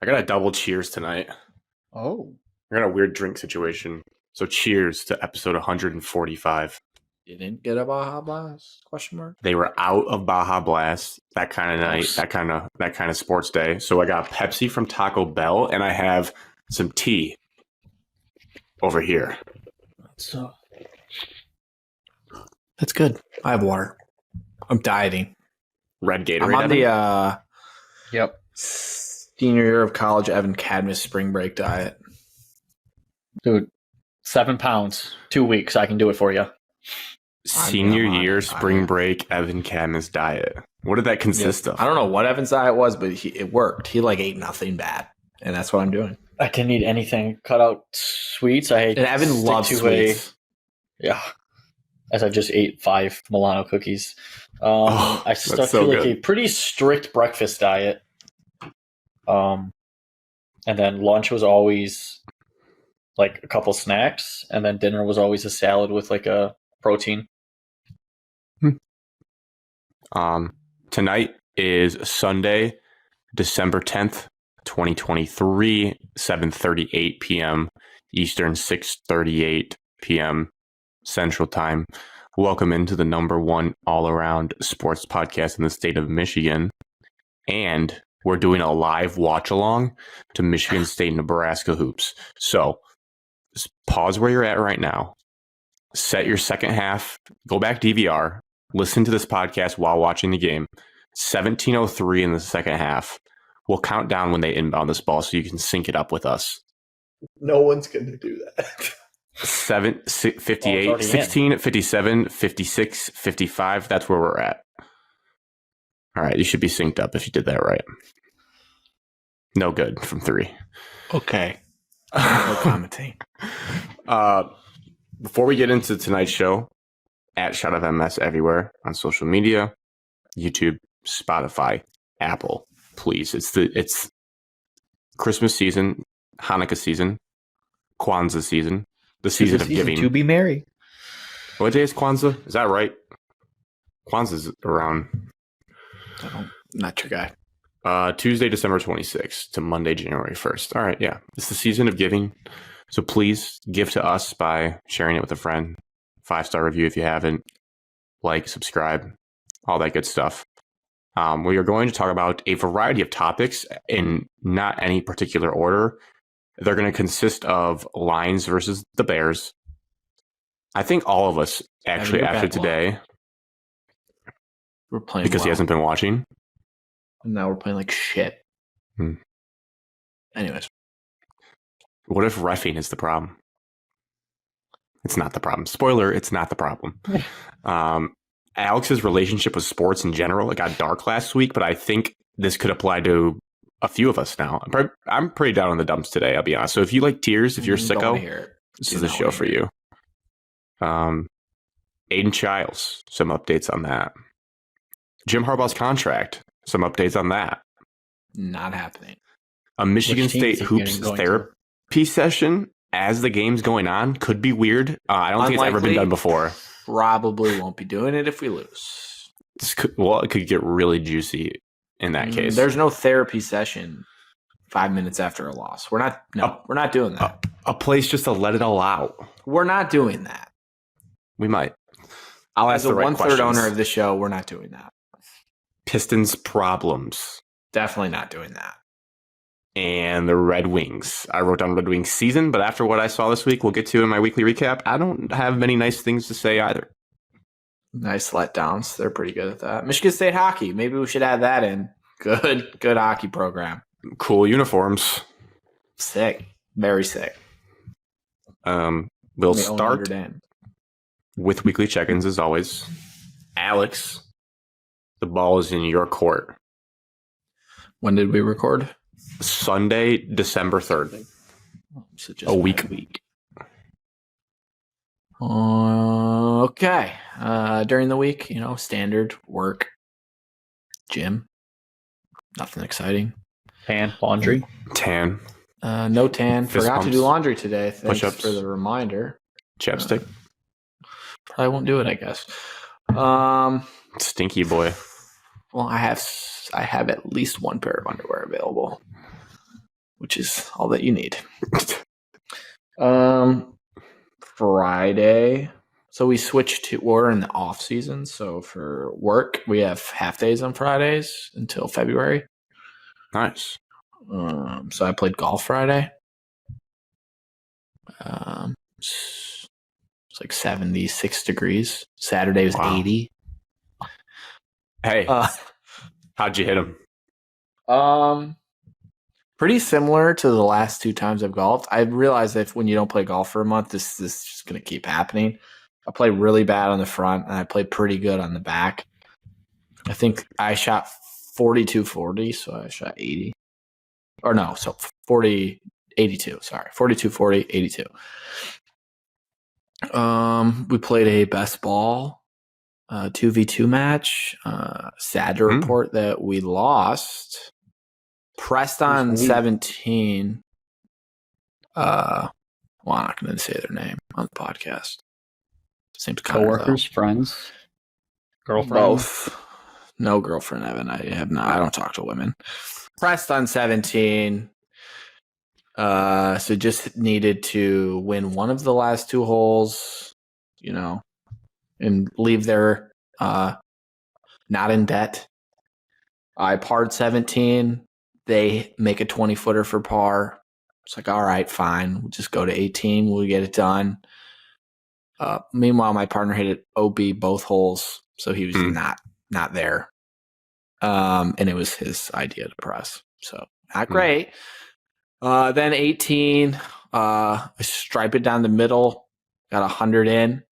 I got a double cheers tonight. Oh. I got a weird drink situation. So cheers to episode 145. You didn't get a Baja Blast? Question mark. They were out of Baja Blast that kind of night, Gross. that kind of sports day. So I got Pepsi from Taco Bell, and I have some tea over here. That's good. I have water. I'm dieting. Red Gatorade. I'm on the Yep. senior year of college Evan Cadmus spring break diet. Dude, 7 pounds, 2 weeks. I can do it for you. Senior I'm on year it. spring break Evan Cadmus diet. What did that consist of? I don't know what Evan's diet was, but it worked. He ate nothing bad, and that's what I'm doing. I didn't eat anything. Cut out sweets. And Evan loves sweets. Yeah. As I just ate 5 Milano cookies. I stuck so to like good. a pretty strict breakfast diet. And then lunch was always like a couple snacks, and then dinner was always a salad with like a protein. Tonight is Sunday, December 10th, 2023, 7:38 p.m. Eastern, 6:38 p.m. Central Time. Welcome into the number one all-around sports podcast in the state of Michigan. And we're doing a live watch-along to Michigan State Nebraska hoops. So just pause where you're at right now. Set your second half. Go back DVR. Listen to this podcast while watching the game. 17:03 in the second half. We'll count down when they inbound this ball so you can sync it up with us. No one's going to do that. 58, 16, 57, 56, 55. That's where we're at. All right. You should be synced up if you did that right. No good from 3. Okay. No commenting. Before we get into tonight's show, at Shot of MS everywhere on social media, YouTube, Spotify, Apple. Please. It's Christmas season, Hanukkah season, Kwanzaa season. The season of giving. To be merry. What day is Kwanzaa? Is that right? Kwanzaa's around Not your guy. Tuesday, December 26th to Monday, January 1st. All right, yeah. It's the season of giving. So please give to us by sharing it with a friend. 5-star review if you haven't. Like, subscribe, all that good stuff. We are going to talk about a variety of topics in not any particular order. They're going to consist of Lions versus the Bears. I think all of us, actually, after today, we're playing because he hasn't been watching. And now we're playing like shit. Anyways. What if reffing is the problem? It's not the problem. Spoiler, it's not the problem. Alex's relationship with sports in general, it got dark last week, but I think this could apply to a few of us now. I'm pretty down in the dumps today, I'll be honest. So if you like tears, if you're sicko, this is the show for you. Aidan Chiles, some updates on that. Jim Harbaugh's contract, some updates on that. Not happening. A Michigan State hoops therapy session as the game's going on could be weird. I don't think it's ever been done before. Probably won't be doing it if we lose. It could get really juicy in that case. There's no therapy session 5 minutes after a loss. We're not doing that. A place just to let it all out. We're not doing that. We might. I'll ask As a one-third owner of the show, we're not doing that. Pistons problems. Definitely not doing that. And the Red Wings. I wrote down Red Wings season, but after what I saw this week, we'll get to in my weekly recap. I don't have many nice things to say either. Nice letdowns. They're pretty good at that. Michigan State hockey. Maybe we should add that in. Good hockey program. Cool uniforms. Sick. Very sick. We'll start with weekly check-ins as always. Alex, the ball is in your court. When did we record? Sunday, December 3rd. So a week. Okay. During the week, standard work, gym, nothing exciting. Tan, laundry. Tan. No tan. Fist Forgot pumps. to do laundry today. Thanks Push-ups. for the reminder. Chapstick. Probably won't do it, I guess. Stinky boy. Well, I have at least one pair of underwear available. which is all that you need. Friday. So we switched to, we're in the off season. So for work, we have half days on Fridays until February. Nice. So I played golf Friday. It's like 76 degrees. Saturday was 80. Hey, how'd you hit him? Pretty similar to the last 2 times I've golfed. I realized that when you don't play golf for a month, this is just going to keep happening. I played really bad on the front, and I played pretty good on the back. I think I shot 42-40, so I shot 80. Or no, so 82. Sorry, 42-40, 82. We played a best ball 2v2 match. Sad to report that we lost. Pressed on 17. Well, I'm not going to say their name on the podcast. Seems coworkers, friends, girlfriend. Both. No girlfriend, Evan. I have not. I don't talk to women. Pressed on 17. So just needed to win one of the last 2 holes, and leave there not in debt. I parred 17. They make a 20-footer for par. It's like, all right, fine. We'll just go to 18. We'll get it done. Meanwhile, my partner hit it OB both holes, so he was not there. And it was his idea to press. So not great. Then 18, I stripe it down the middle, got 100 in.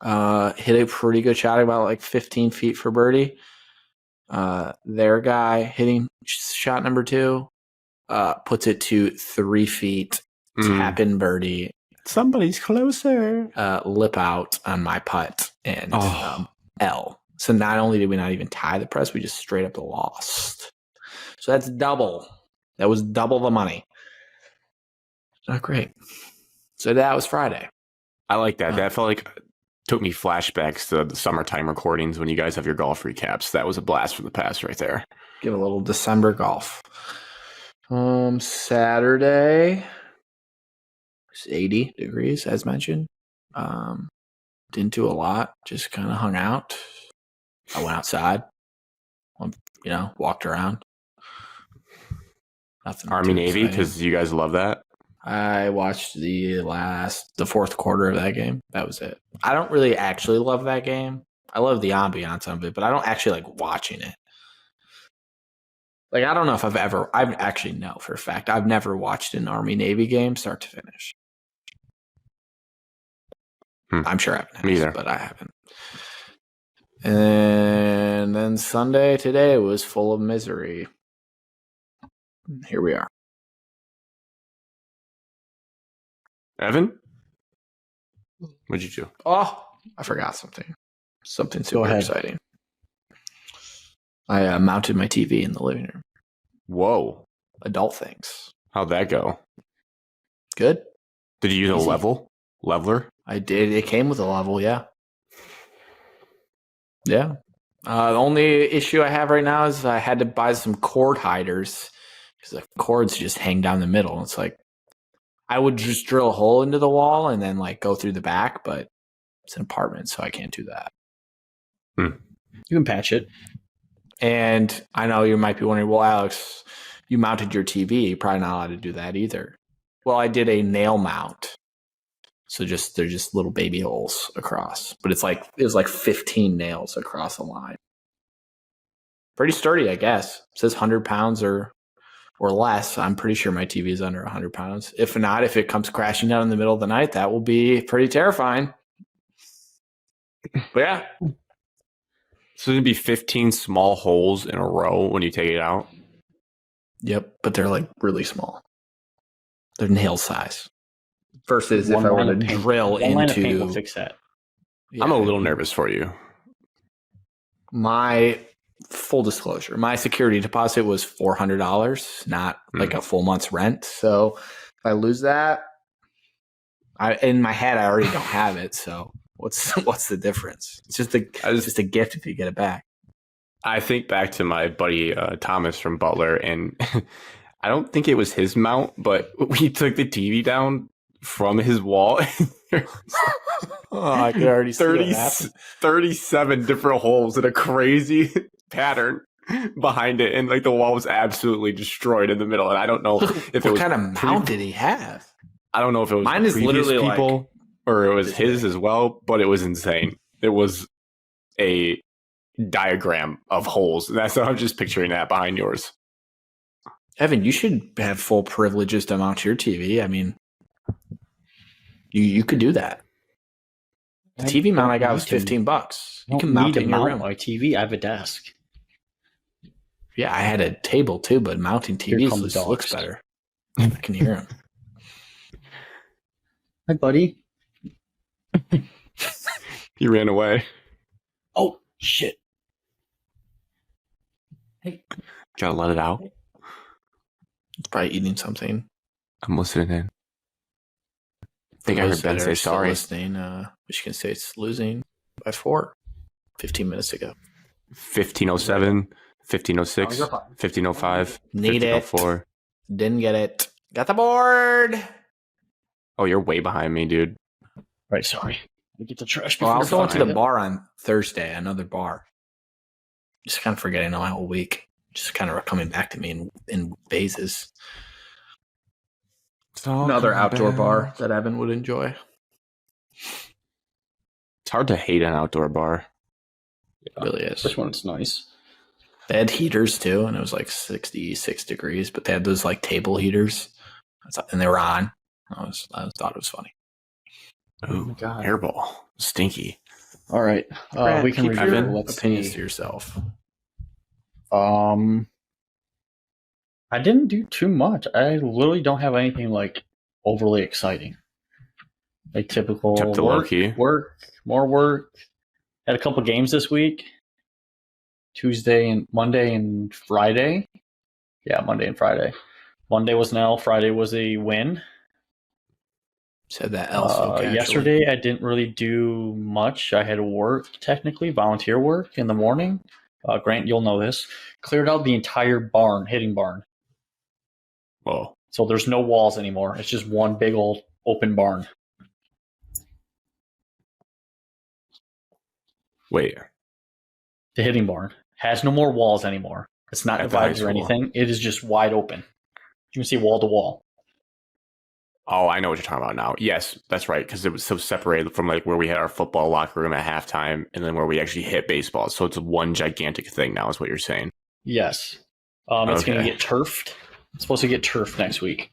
Hit a pretty good shot, about like 15 feet for birdie. Their guy hitting shot number 2, puts it to 3 feet, tap in birdie. Somebody's closer. Lip out on my putt and L. So not only did we not even tie the press, we just straight up lost. So that's double. That was double the money. Not great. So that was Friday. I like that. That felt like took me flashbacks to the summertime recordings when you guys have your golf recaps. That was a blast from the past right there. Give a little December golf. Saturday was 80 degrees, as mentioned. Didn't do a lot. Just kind of hung out. I went outside. Walked around. Nothing. Army Navy, because you guys love that. I watched the 4th quarter of that game. That was it. I don't really actually love that game. I love the ambiance of it, but I don't actually like watching it. Like, I don't know if I actually know for a fact. I've never watched an Army Navy game start to finish. I'm sure Evan has, Me either. but I haven't. And then Sunday today was full of misery. Here we are. Evan? What'd you do? Oh, I forgot something. Something super exciting. I mounted my TV in the living room. Whoa. Adult things. How'd that go? Good. Did you use a leveler? I did. It came with a level, yeah. Yeah. The only issue I have right now is I had to buy some cord hiders because the cords just hang down the middle. It's like I would just drill a hole into the wall and then like go through the back, but it's an apartment, so I can't do that. You can patch it. And I know you might be wondering, well, Alex, you mounted your TV. You're probably not allowed to do that either. Well, I did a nail mount. So they're just little baby holes across. But it was like 15 nails across a line. Pretty sturdy, I guess. It says 100 pounds or less. I'm pretty sure my TV is under 100 pounds. If not, if it comes crashing down in the middle of the night, that will be pretty terrifying. But yeah. So there'd be 15 small holes in a row when you take it out? Yep, but they're like really small. They're nail size. Versus if I were to drill into... Line of paint will fix that. Yeah. I'm a little nervous for you. My full disclosure, my security deposit was $400, not like a full month's rent. So if I lose that, in my head, I already don't have it. So what's the difference? It's just a gift if you get it back. I think back to my buddy Thomas from Butler, and I don't think it was his mount, but we took the TV down from his wall. Oh, I could already see 30, what happened. 37 different holes and a crazy pattern behind it. And like the wall was absolutely destroyed in the middle. And I don't know if it What was kind of mount did he have? I don't know if it was Mine the is previous literally, people or it was this his big. as well, but it was insane. It was a diagram of holes. That's how I'm just picturing that behind yours. Evan, you should have full privileges to mount your TV. I mean, you could do that. The TV mount I got was $15. You can mount it in your room. my TV. I have a desk. Yeah, I had a table too, but mounting Here TVs come the looks dogs. better. I can hear them. Hi, buddy. He ran away. Oh shit! Gotta let it out. It's probably eating something. I'm listening in. I think I heard Ben say sorry. Listening, Michigan State's losing by 4 15 minutes ago. 1507, 1506, 1505, Need it. 1504. Didn't get it. Got the board. Oh, you're way behind me, dude. Right, sorry. We get the trash. Well, I was going to the bar. bar on Thursday, another bar. Just kind of forgetting my whole week. Just kind of coming back to me in phases. Another outdoor bar that Evan would enjoy. It's hard to hate an outdoor bar. It really is. This one's nice. They had heaters too, and it was like 66 degrees, but they had those like table heaters, and they were on. I thought it was funny. Ooh, God. hairball. Stinky. All right, Grant, we can keep review. your Let's opinions see. to yourself. I didn't do too much. I literally don't have anything like overly exciting. Like typical Kept it low-key. more work. Had a couple games this week. Tuesday and Monday and Friday. Yeah, Monday and Friday. Monday was an L. Friday was a win. Said that else. Yesterday, I didn't really do much. I had work, technically, volunteer work in the morning. Grant, you'll know this. Cleared out the entire barn, hitting barn. Whoa. So there's no walls anymore. It's just one big old open barn. Wait. The hitting barn has no more walls anymore. It's not At the high divided or school. anything. It is just wide open. You can see wall to wall. Oh, I know what you're talking about now. Yes, that's right. Because it was so separated from like where we had our football locker room at halftime and then where we actually hit baseball. So it's one gigantic thing now is what you're saying. Yes. It's going to Okay. get turfed. It's supposed to get turfed next week.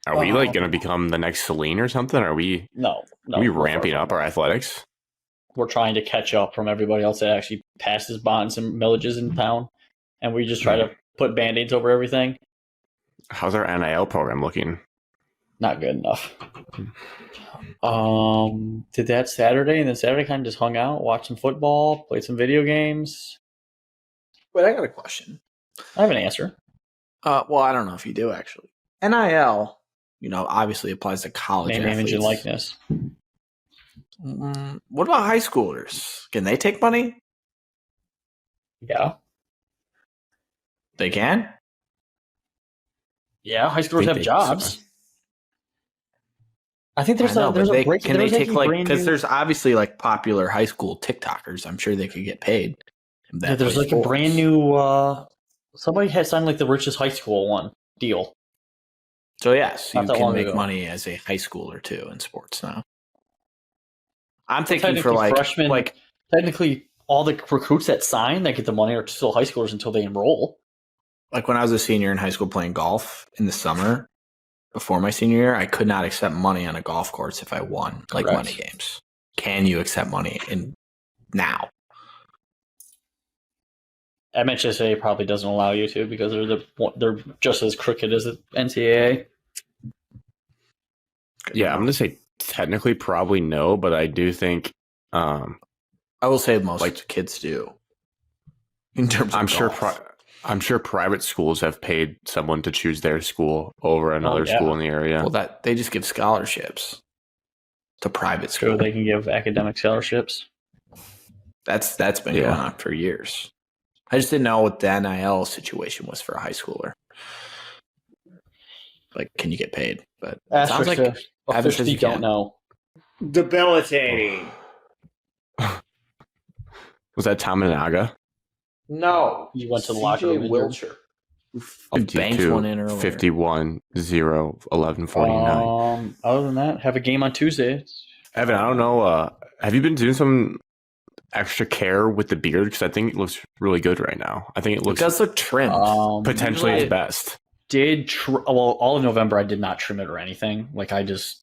Are we like going to become the next Celine or something? Are we No. are we we're far ramping from up that. our athletics? We're trying to catch up from everybody else that actually passes bonds and millages in town. And we just try to put Band-Aids over everything. How's our NIL program looking? Not good enough. Did that Saturday, and then Saturday kind of just hung out, watched some football, played some video games. Wait, I got a question. I have an answer. Well, I don't know if you do actually. NIL, obviously applies to college Name, athletes. image, and likeness. What about high schoolers? Can they take money? Yeah. They can. Yeah, high schoolers Think have they- jobs. I think there's I know, a there's but a break. can they take because new, there's obviously like popular high school TikTokers. I'm sure they could get paid. if that yeah, there's plays like a sports. brand new somebody had signed like the richest high school one deal. So yes, you Not that can long make ago. money as a high schooler too in sports now. I'm thinking for Technically, like freshmen, like technically all the recruits that sign that get the money are still high schoolers until they enroll. like when I was a senior in high school playing golf in the summer before my senior year, I could not accept money on a golf course if I won like Correct. money games. Can you accept money in now? MHSA probably doesn't allow you to because they're just as crooked as the NCAA. Yeah, I'm going to say technically probably no, but I do think I will say most like- kids do. In terms of I'm sure private schools have paid someone to choose their school over another yeah. school in the area. well, that they just give scholarships to private So school. they can give academic scholarships. That's been Yeah. going on for years. I just didn't know what the NIL situation was for a high schooler. Like, can you get paid? But it sounds like Evan says officially you don't can. know. Debilitating. Was that Tamanaga? No. You went to the locker room. CJ Wilcher. Banks one in earlier. 51 0 11 49. Other than that, have a game on Tuesday. Evan, I don't know. Have you been doing some extra care with the beard? Because I think it looks really good right now. I think it It looks does look trimmed. potentially usually its best. All of November I did not trim it or anything. Like I just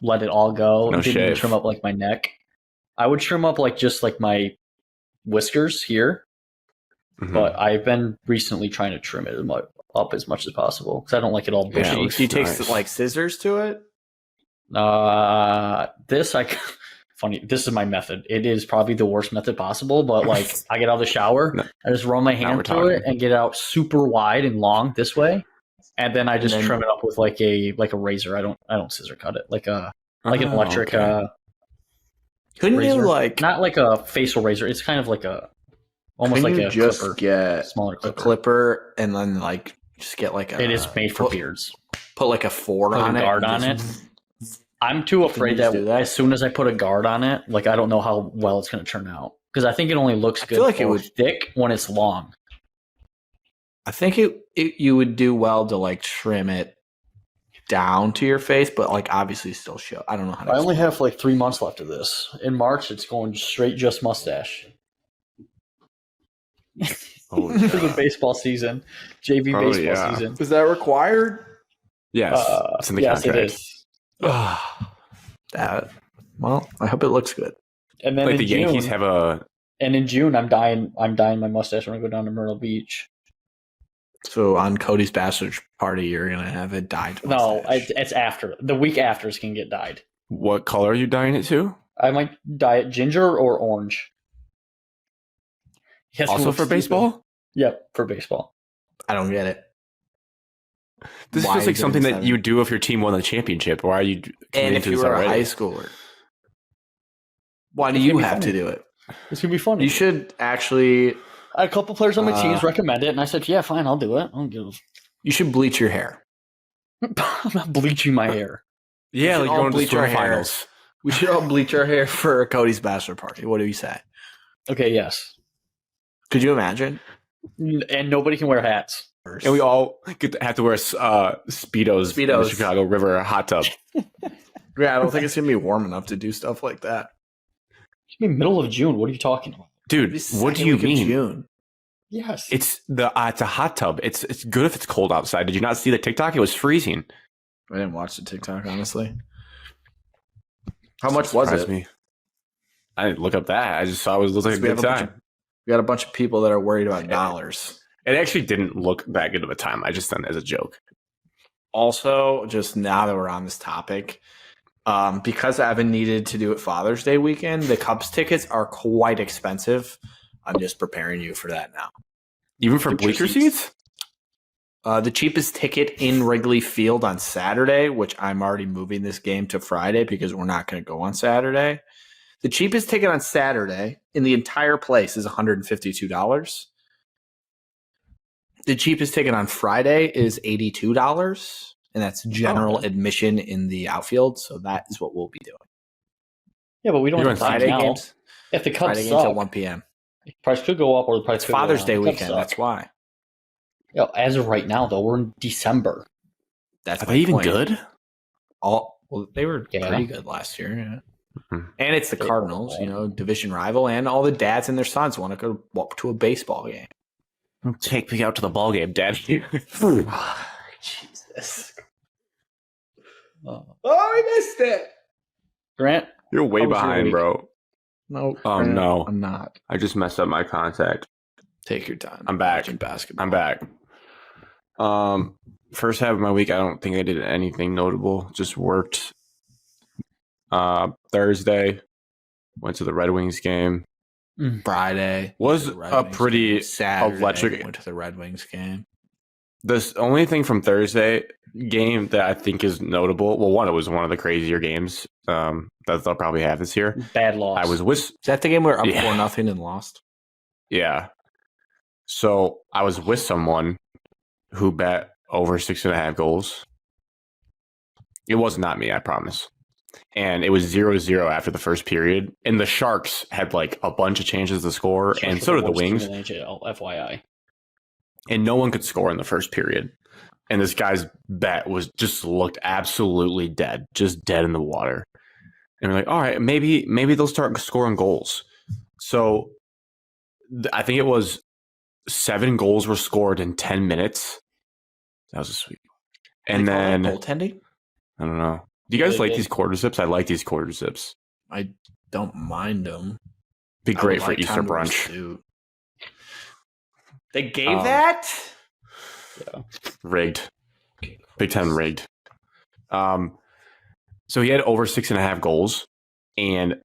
let it all go. No Didn't even shave. trim up like my neck. I would trim up like just like my whiskers here, Mhm. but I've been recently trying to trim it up as much as possible because I don't like it all Yeah, bushy. it looks Do you take nice. like scissors to it? Funny. This is my method. It is probably the worst method possible, but like I get out of the shower, No. I just run my Now we're hand through talking. it and get it out super wide and long this way, and then I just And then- trim it up with like a razor. I don't scissor cut it like an Oh, electric okay. Couldn't razor. you like? Not like a facial razor. It's kind of like almost couldn't like you a just clipper, get smaller a clipper. clipper and then like just get like a? It is made for put, beards. Put like a Ford Put a on it. guard and on just- I'm too afraid just that, do that? as soon as I put a guard on it, like I don't know how well it's going to turn out because I think it only looks I good feel like it or would- thick when it's long. I think you would do well to like trim it down to your face, but like obviously still show. I don't know how to. I only have like 3 months left of this. In March, it's going straight just mustache. Holy For the crap. baseball season, JV Oh, baseball yeah. season. Is that required? Yes, it's in the yes, contract. it is. That. Well, I hope it looks good. And then Like in the June, Yankees have a. in June, I'm dyeing my mustache. I'm gonna go down to Myrtle Beach. So on Cody's bachelor party, you're gonna have it dyed. No, mustache. it's after the week after it's gonna get dyed. What color are you dyeing it to? I might dye it ginger or orange. Yes, it Also looks for stupid. baseball? Yep, for baseball. I don't get it. This Why feels like is it something in that you would do if your team won the championship. Why are you And committing if to you this were a already? high schooler, why do It's you gonna be have to funny. do it? It's gonna be funny. You should actually. I had a couple players on my teams Uh, recommend it, and I said, "Yeah, fine, I'll do it. I don't give." You should bleach your hair. I'm not bleaching my hair. Yeah, We like should all going to the bleach our swim hair. finals. We should all bleach our hair for Cody's bachelor party. What do you say? Okay, yes, Could you imagine? and nobody can wear hats. And we all have to wear Speedos in the Speedos. Chicago River hot tub. Yeah, I don't think it's gonna be warm enough to do stuff like that. It's gonna be middle of June. What are you talking about? Dude, what do you mean? June. Yes, It's a hot tub. It's good if it's cold outside. Did you not see the TikTok? It was freezing. I didn't watch the TikTok honestly. How much was Surprised it? me. I didn't look up that. I just saw it was like a We good have a bunch time. We got a bunch of people that are worried about dollars. It actually didn't look that good of a time. I just done it as a joke. Also, just now that we're on this topic, because Evan needed to do it Father's Day weekend, the Cubs tickets are quite expensive. I'm just preparing you for that now. Even for Bleacher bleacher seats? seats? The cheapest ticket in Wrigley Field on Saturday, which I'm already moving this game to Friday because we're not going to go on Saturday. The cheapest ticket on Saturday in the entire place is $152. The cheapest ticket on Friday is $82, and that's general admission in the outfield. So that is what we'll be doing. yeah, but we don't You're have on time Friday now. games. If the Cubs Friday games at suck, 1 p.m. the price could go up or the price It's could go Father's down. Day The Cubs weekend. suck. That's why. Yeah, as of right now, though, we're in December. That's Are my they even point. good? Well, they were Yeah. pretty good last year. Yeah. Mhm. And it's the They were Cardinals, bad. division rival, and all the dads and their sons want to go walk to a baseball game. Take me out to the ball game, Dad. Jesus. Uh, Oh, I missed it. Grant, You're way How was your behind, week? bro. No. Oh, no. I'm not. I just messed up my contact. Take your time. I'm back. Watching basketball. I'm back. First half of my week, I don't think I did anything notable. Just worked. Thursday, went to the Red Wings game. Friday. Was to the Red a Wings pretty game. Saturday, electric- Went to the Red Wings game. The only thing from Thursday game that I think is notable, well, one, it was one of the crazier games that they'll probably have this year. bad loss. I was with Is that the game where up Yeah. 4-0 and lost? Yeah. So I was with someone who bet over 6.5 goals. It was not me, I promise. And it was 0-0 after the first period. And the Sharks had like a bunch of changes to score, Sharks and were so did the worst team Wings. in the NHL, FYI. And no one could score in the first period. And this guy's bet was just looked absolutely dead, just dead in the water. And we're like, all right, maybe they'll start scoring goals. So I think it was 7 goals were scored in 10 minutes. That was a sweet. And then goaltending. I don't know. Do you guys like these quarter zips? I like these quarter zips. I don't mind them. Be great for Easter brunch. They gave that? Yeah. Rigged. Big time rigged. So he had over 6.5 goals, and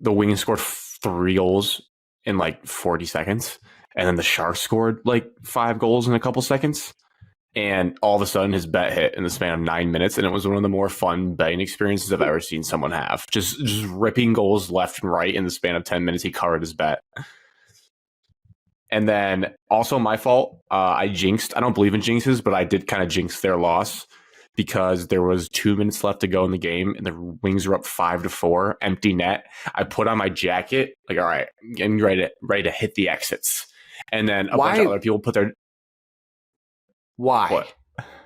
the Wings scored 3 goals in like 40 seconds. And then the Sharks scored like 5 goals in a couple seconds. And all of a sudden, his bet hit in the span of 9 minutes, and it was one of the more fun betting experiences I've ever seen someone have. Just ripping goals left and right in the span of 10 minutes. He covered his bet. And then also my fault. I jinxed. I don't believe in jinxes, but I did kind of jinx their loss because there was 2 minutes left to go in the game, and the Wings were up 5-4, empty net. I put on my jacket, like, all right, I'm getting ready to hit the exits. And then a bunch of other people put their... Why? What?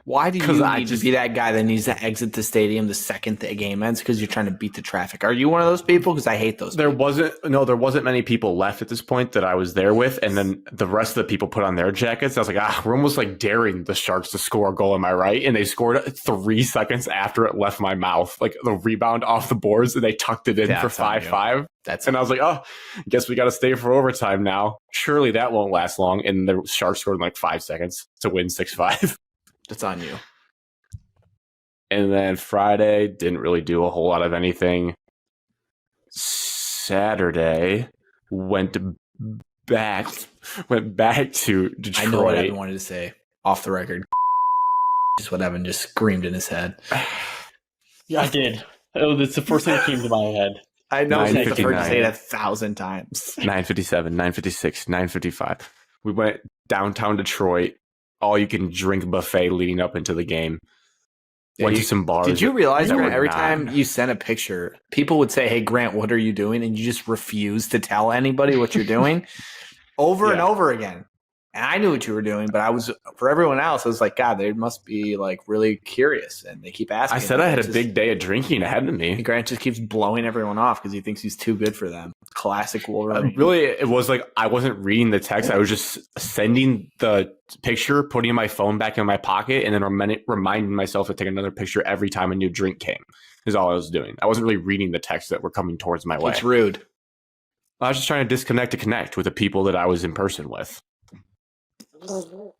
Why do you need to be that guy that needs to exit the stadium the second the game ends because you're trying to beat the traffic? Are you one of those people? Because I hate those. There wasn't many people left at this point that I was there with, and then the rest of the people put on their jackets. I was like, we're almost like daring the Sharks to score a goal. Am I right? And they scored 3 seconds after it left my mouth, like the rebound off the boards, and they tucked it in for 5-5. And I was like, I guess we got to stay for overtime now. Surely that won't last long. And the Sharks scored in like 5 seconds to win 6-5. That's on you. And then Friday, didn't really do a whole lot of anything. Saturday, went back to Detroit. I know what Evan wanted to say off the record. Just what Evan just screamed in his head. Yeah, I did. Oh, that's the first thing that came to my head. I know. I've heard you 9:59. say it 1,000 times. 9:57, 9:56, 9:55. We went downtown Detroit. All you can drink buffet leading up into the game. Went to some bars. Did you realize, that Grant, were every not- time you sent a picture, people would say, "Hey, Grant, what are you doing?" And you just refuse to tell anybody what you're doing over and over again. And I knew what you were doing, but for everyone else, I was like, God, they must be like really curious, and they keep asking. I said I had a big day of drinking ahead of me. Grant just keeps blowing everyone off because he thinks he's too good for them. Classic Wolverine. Really, it was like I wasn't reading the text. I was just sending the picture, putting my phone back in my pocket, and then reminding myself to take another picture every time a new drink came. Is all I was doing. I wasn't really reading the texts that were coming towards my way. It's rude. I was just trying to disconnect to connect with the people that I was in person with.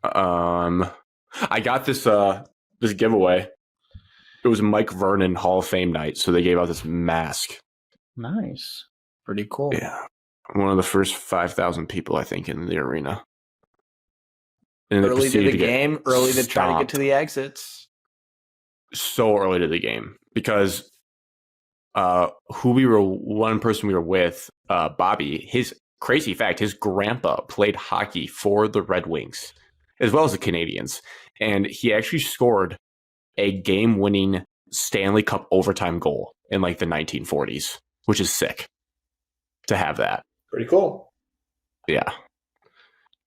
I got this giveaway. It was Mike Vernon Hall of Fame night, so they gave out this mask. Nice. Pretty cool. Yeah, one of the first 5,000 people I think in the arena. And Early to the game, early to try to get stomped. to the exits. So early to the game because one person we were with, Bobby, his crazy fact, his grandpa played hockey for the Red Wings as well as the Canadians. And he actually scored a game-winning Stanley Cup overtime goal in like the 1940s, which is sick to have that. Pretty cool. Yeah.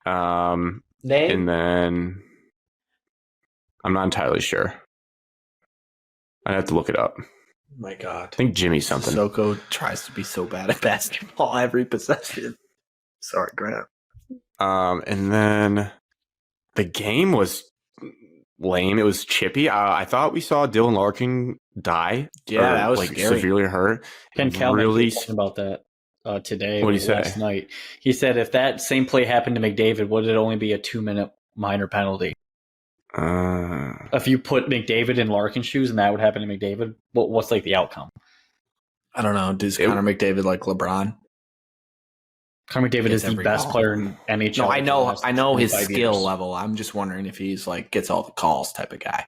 Name? And then I'm not entirely sure. I'd have to look it up. My God. I think Jimmy something. Sissoko tries to be so bad at basketball every possession. Sorry, Grant. And then the game was lame. It was chippy. I thought we saw Dylan Larkin die. Yeah, that was like scary. severely hurt. Ken Calman really was talking about that today. What'd he say? Last night. He said if that same play happened to McDavid, would it only be a 2-minute minor penalty? If you put McDavid in Larkin's shoes and that would happen to McDavid, what's like the outcome? I don't know. Does Connor McDavid like LeBron? Connor McDavid is the every best call. player in NHL. No, I know his 25 skill years. level. I'm just wondering if he's like gets all the calls type of guy.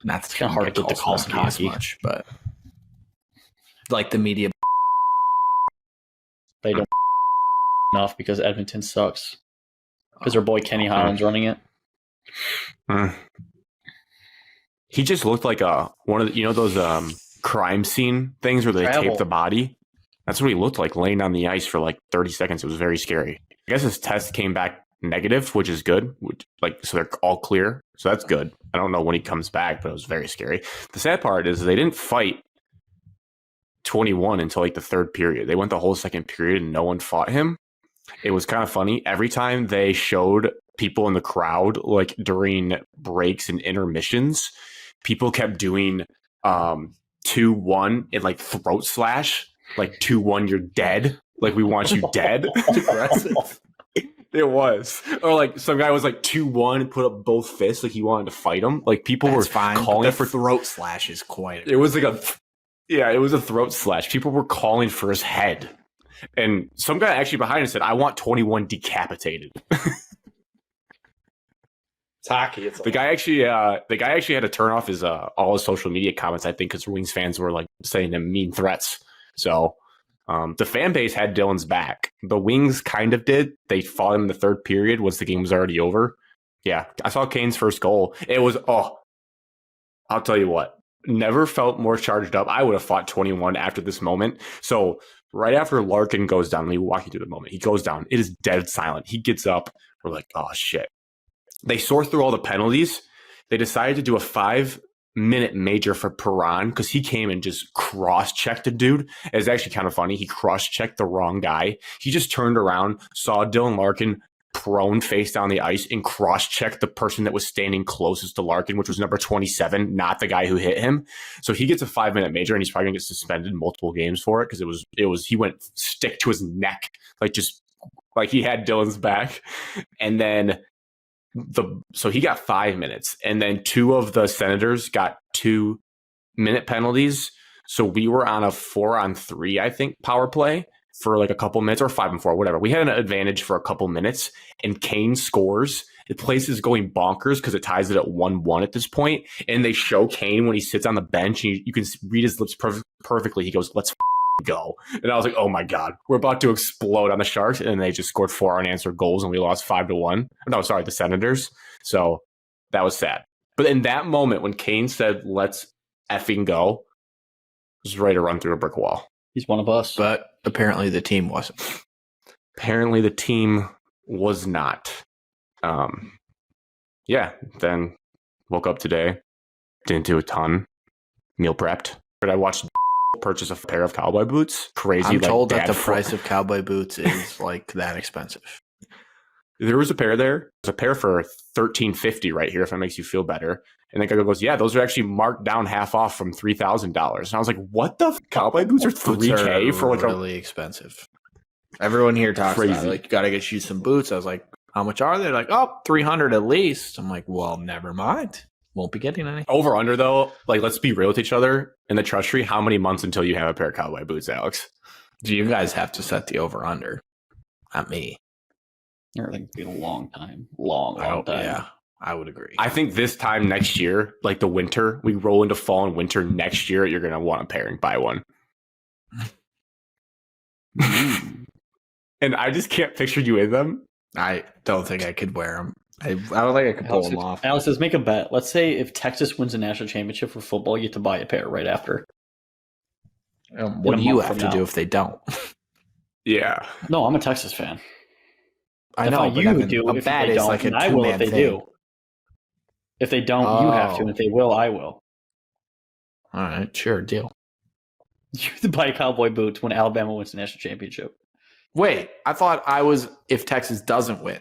Not It's kinda hard to get the calls in as hockey. much, but like the media. They don't enough because Edmonton sucks. Because their boy Kenny Holland's running it. He just looked like one of the, those crime scene things where they tape the body. That's what he looked like, laying on the ice for like 30 seconds. It was very scary. I guess his test came back negative, which is good. So they're all clear. So that's good. I don't know when he comes back, but it was very scary. The sad part is they didn't fight 21 until like the third period. They went the whole second period and no one fought him. It was kind of funny. Every time they showed people in the crowd, like during breaks and intermissions, people kept doing 2-1 and like throat slash, like 2-1, you're dead. Like we want you dead. Aggressive. It was. Or like some guy was like 2-1 and put up both fists like he wanted to fight him. Like people were calling for throat slash is quite. It was like it was a throat slash. People were calling for his head. And some guy actually behind him said, I want 21 decapitated. It's hockey. The guy actually had to turn off his all his social media comments, I think, because Wings fans were like saying him mean threats. So the fan base had Dylan's back. The Wings kind of did. They fought him in the third period once the game was already over. Yeah, I saw Kane's first goal. It was, I'll tell you what, never felt more charged up. I would have fought 21 after this moment. So right after Larkin goes down, let me walk you through the moment. He goes down. It is dead silent. He gets up. We're like, oh, shit. They sort through all the penalties. They decided to do a 5-minute major for Perron because he came and just cross-checked a dude. It's actually kind of funny. He cross-checked the wrong guy. He just turned around, saw Dylan Larkin prone face down the ice and cross-checked the person that was standing closest to Larkin, which was number 27, not the guy who hit him. So he gets a 5-minute major and he's probably going to get suspended multiple games for it because he went stick to his neck, like he had Dylan's back. And then so he got 5 minutes, and then 2 of the Senators got 2-minute penalties. So we were on a 4-on-3, I think, power play for like a couple minutes, or 5-on-4, whatever. We had an advantage for a couple minutes, and Kane scores. The place is going bonkers because it ties it at 1-1 at this point. And they show Kane when he sits on the bench, and you can read his lips perfectly. He goes, "Let's go." And I was like, oh my God, we're about to explode on the Sharks. And they just scored 4 unanswered goals and we lost 5-1. No, sorry, the Senators. So that was sad. But in that moment when Kane said, "Let's effing go," I was ready to run through a brick wall. He's one of us. But apparently the team wasn't. Apparently the team was not. Yeah, then woke up today, didn't do a ton, meal prepped. But I watched purchase a pair of cowboy boots. Crazy. I'm told that the price of cowboy boots is like that expensive. There was a pair there. There's a pair for $13.50 right here, if that makes you feel better. And the guy goes, "Yeah, those are actually marked down half off from $3,000. And I was like, what the cowboy boots are $3K for like really expensive. Everyone here talks about it, like, you gotta get you some boots. I was like, how much are they? Like, oh, $300 at least. I'm like, well, never mind. Won't be getting any. Over under though, like let's be real with each other. In the trust tree, how many months until you have a pair of cowboy boots, Alex? Do you guys have to set the over under? Not me. I think it'd be a long time. Long time. Yeah, I would agree. I think this time next year, like the winter, we roll into fall and winter next year, you're gonna want a pair and buy one. And I just can't picture you in them. I don't think I could wear them. I don't think I could pull them off. Alex, let's make a bet. Let's say if Texas wins a national championship for football, you get to buy a pair right after. What do you have to do if they don't? Yeah. No, I'm a Texas fan. I know. You would do if they don't, like and I will if they do. If they don't, you have to. And if they will, I will. All right, sure, deal. You have to buy cowboy boots when Alabama wins the national championship. Wait, I thought I was if Texas doesn't win.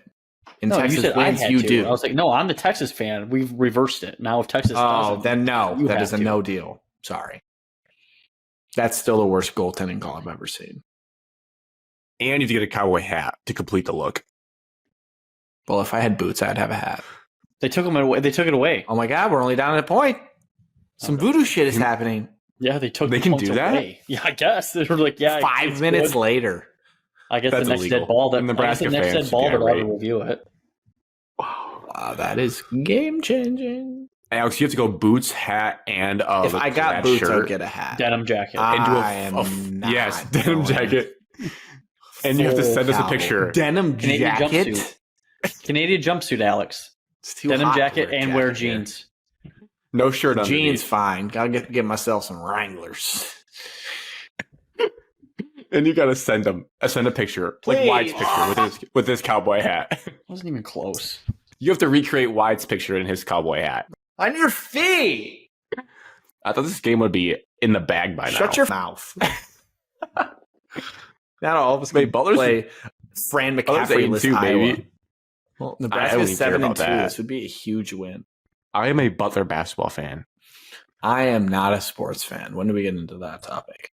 And no, Texas you said wins, I had you to. do. I was like, no, I'm the Texas fan. We've reversed it. Now if Texas doesn't, then no. That is a to. no deal. Sorry. That's still the worst goaltending call I've ever seen. And you need to get a cowboy hat to complete the look. Well, if I had boots, I'd have a hat. They took them away. They took it away. Oh my God, we're only down at a point. Some voodoo shit is happening. Yeah, they took. They can do that. Away. Yeah, I guess they were like, yeah. 5 minutes later. I guess that's the next illegal. dead ball that Nebraska next fans dead ball should that get ought to review it. Wow, that is game changing. Alex, you have to go boots, hat, and if I got boots, shirt. I'd get a hat. Denim jacket. Denim jacket. And you have to send us a cow. picture. Denim Canadian jacket. jumpsuit. Canadian jumpsuit, Alex. It's too Denim hot to jacket wear a and wear jacket here. jeans. No shirt Jeans underneath. fine. Gotta get myself some Wranglers. And you gotta send a picture, like White's picture with his cowboy hat. Wasn't even close. You have to recreate White's picture in his cowboy hat. On your feet. I thought this game would be in the bag by now. Shut your mouth. Not all of us can Butler's play Fran Butler's McCaffrey 8-2, Iowa. baby. Well, I don't Nebraska's even care about 7-2. that. This would be a huge win. I am a Butler basketball fan. I am not a sports fan. When do we get into that topic?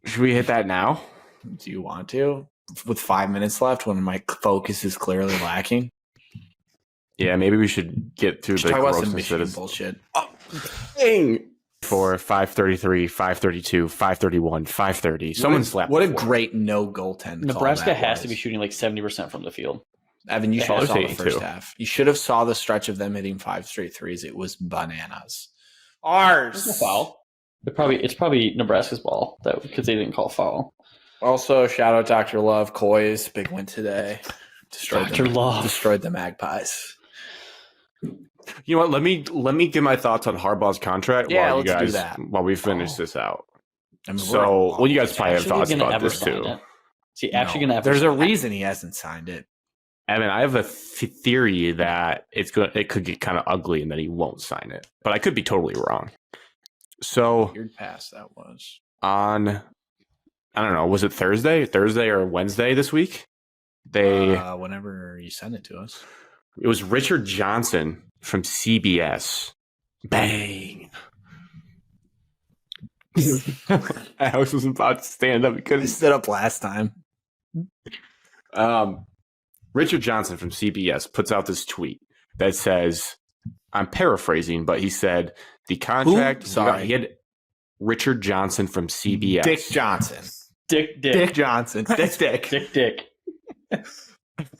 Should we hit that now? Do you want to? With 5 minutes left, when my focus is clearly lacking. Yeah, maybe we should get through the Talk about some grossness Michigan that is bullshit. dang. For 533, 532, 531, 530. Someone slapped. What a the floor. great no goaltend. Nebraska call that has to was. be shooting like 70% from the field. Evan, you They should have have saw to the take first two. half. You should have saw the stretch of them hitting 5 straight threes. It was bananas. Ours. There's no foul. It's probably Nebraska's ball because they didn't call foul. Also, shout out Dr. Love. Coy's big win today. Dr. Love. destroyed the Magpies. You know what? Let me give my thoughts on Harbaugh's contract Yeah, while you let's do guys that. while we finish this out. I mean, So, well, you guys probably have Actually thoughts gonna about ever this sign too. it? Is he actually going to ever There's a sign it? reason he hasn't signed it. Evan, I have a theory that it could get kind of ugly and that he won't sign it, but I could be totally wrong. So Weird pass that was. on, I don't know, was it Thursday or Wednesday this week? Whenever you send it to us. It was Richard Johnson from CBS. Bang. Alex was about to stand up. He I couldn't. stood up last time. Richard Johnson from CBS puts out this tweet that says, I'm paraphrasing, but he said the contract. Sorry. He had Richard Johnson from CBS. Dick Johnson. Dick. Johnson. Dick. Dick.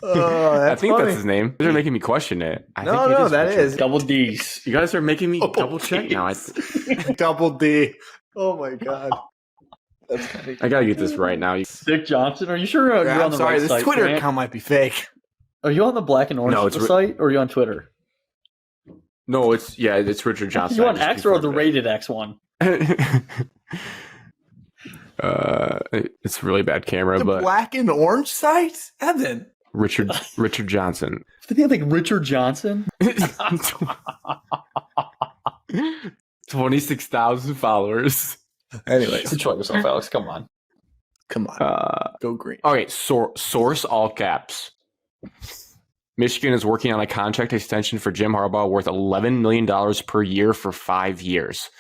Oh, I think that's his name. They're making me question it. I think it No, is that Richard. is. Double D's. You guys are making me double check now. Double D. Oh my God. I gotta get this right now. Dick Johnson. Are you sure you're on I'm the sorry, right this site, Twitter Grant? account might be fake. Are you on the Black and Orange No, it's site or are you on Twitter? No, it's Richard Johnson. You I on just X or the confirmed rated X one? it. It's really bad camera, The but black and orange site? Evan. Richard Johnson. Did they have like Richard Johnson? 26,000 followers. Anyways, Control yourself, Alex. Come on. come on. Go green. Okay, source all caps. Michigan is working on a contract extension for Jim Harbaugh worth $11 million per year for 5 years.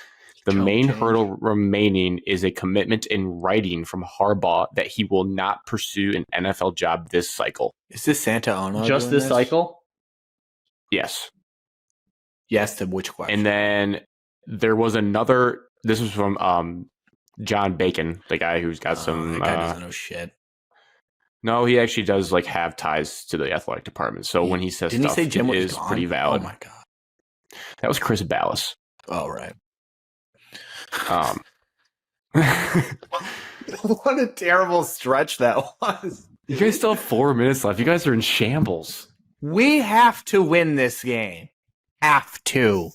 The main hurdle remaining is a commitment in writing from Harbaugh that he will not pursue an NFL job this cycle. Is this Santa Ono? Just doing this cycle? Yes. Yes, to which question? And then there was another, this was from John Bacon, the guy who's got some... That guy doesn't know shit. No, he actually does like have ties to the athletic department. So when he says Didn't stuff, he say Jim it was is gone? pretty valid. Oh my God. That was Chris Ballas. Oh, right. What a terrible stretch that was. You guys still have 4 minutes left. You guys are in shambles. We have to win this game. Have to.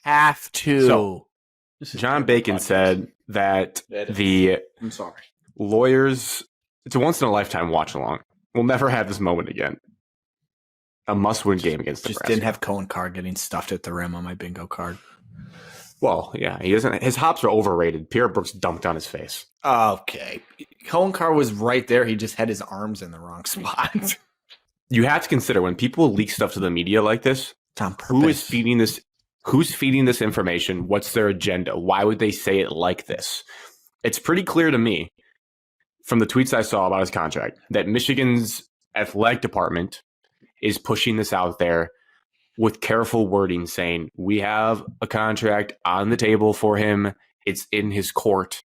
So, John Bacon said that the I'm sorry. lawyers, it's a once in a lifetime watch along. We'll never have this moment again. A must win game against Just Nebraska. didn't have Cohen card getting stuffed at the rim on my bingo card. Well, yeah, he doesn't. His hops are overrated. Pierre Brooks dunked on his face. Okay. Cohen card was right there. He just had his arms in the wrong spot. You have to consider when people leak stuff to the media like this, It's on purpose. who is feeding this? Who's feeding this information? What's their agenda? Why would they say it like this? It's pretty clear to me from the tweets I saw about his contract that Michigan's athletic department is pushing this out there with careful wording saying, we have a contract on the table for him. It's in his court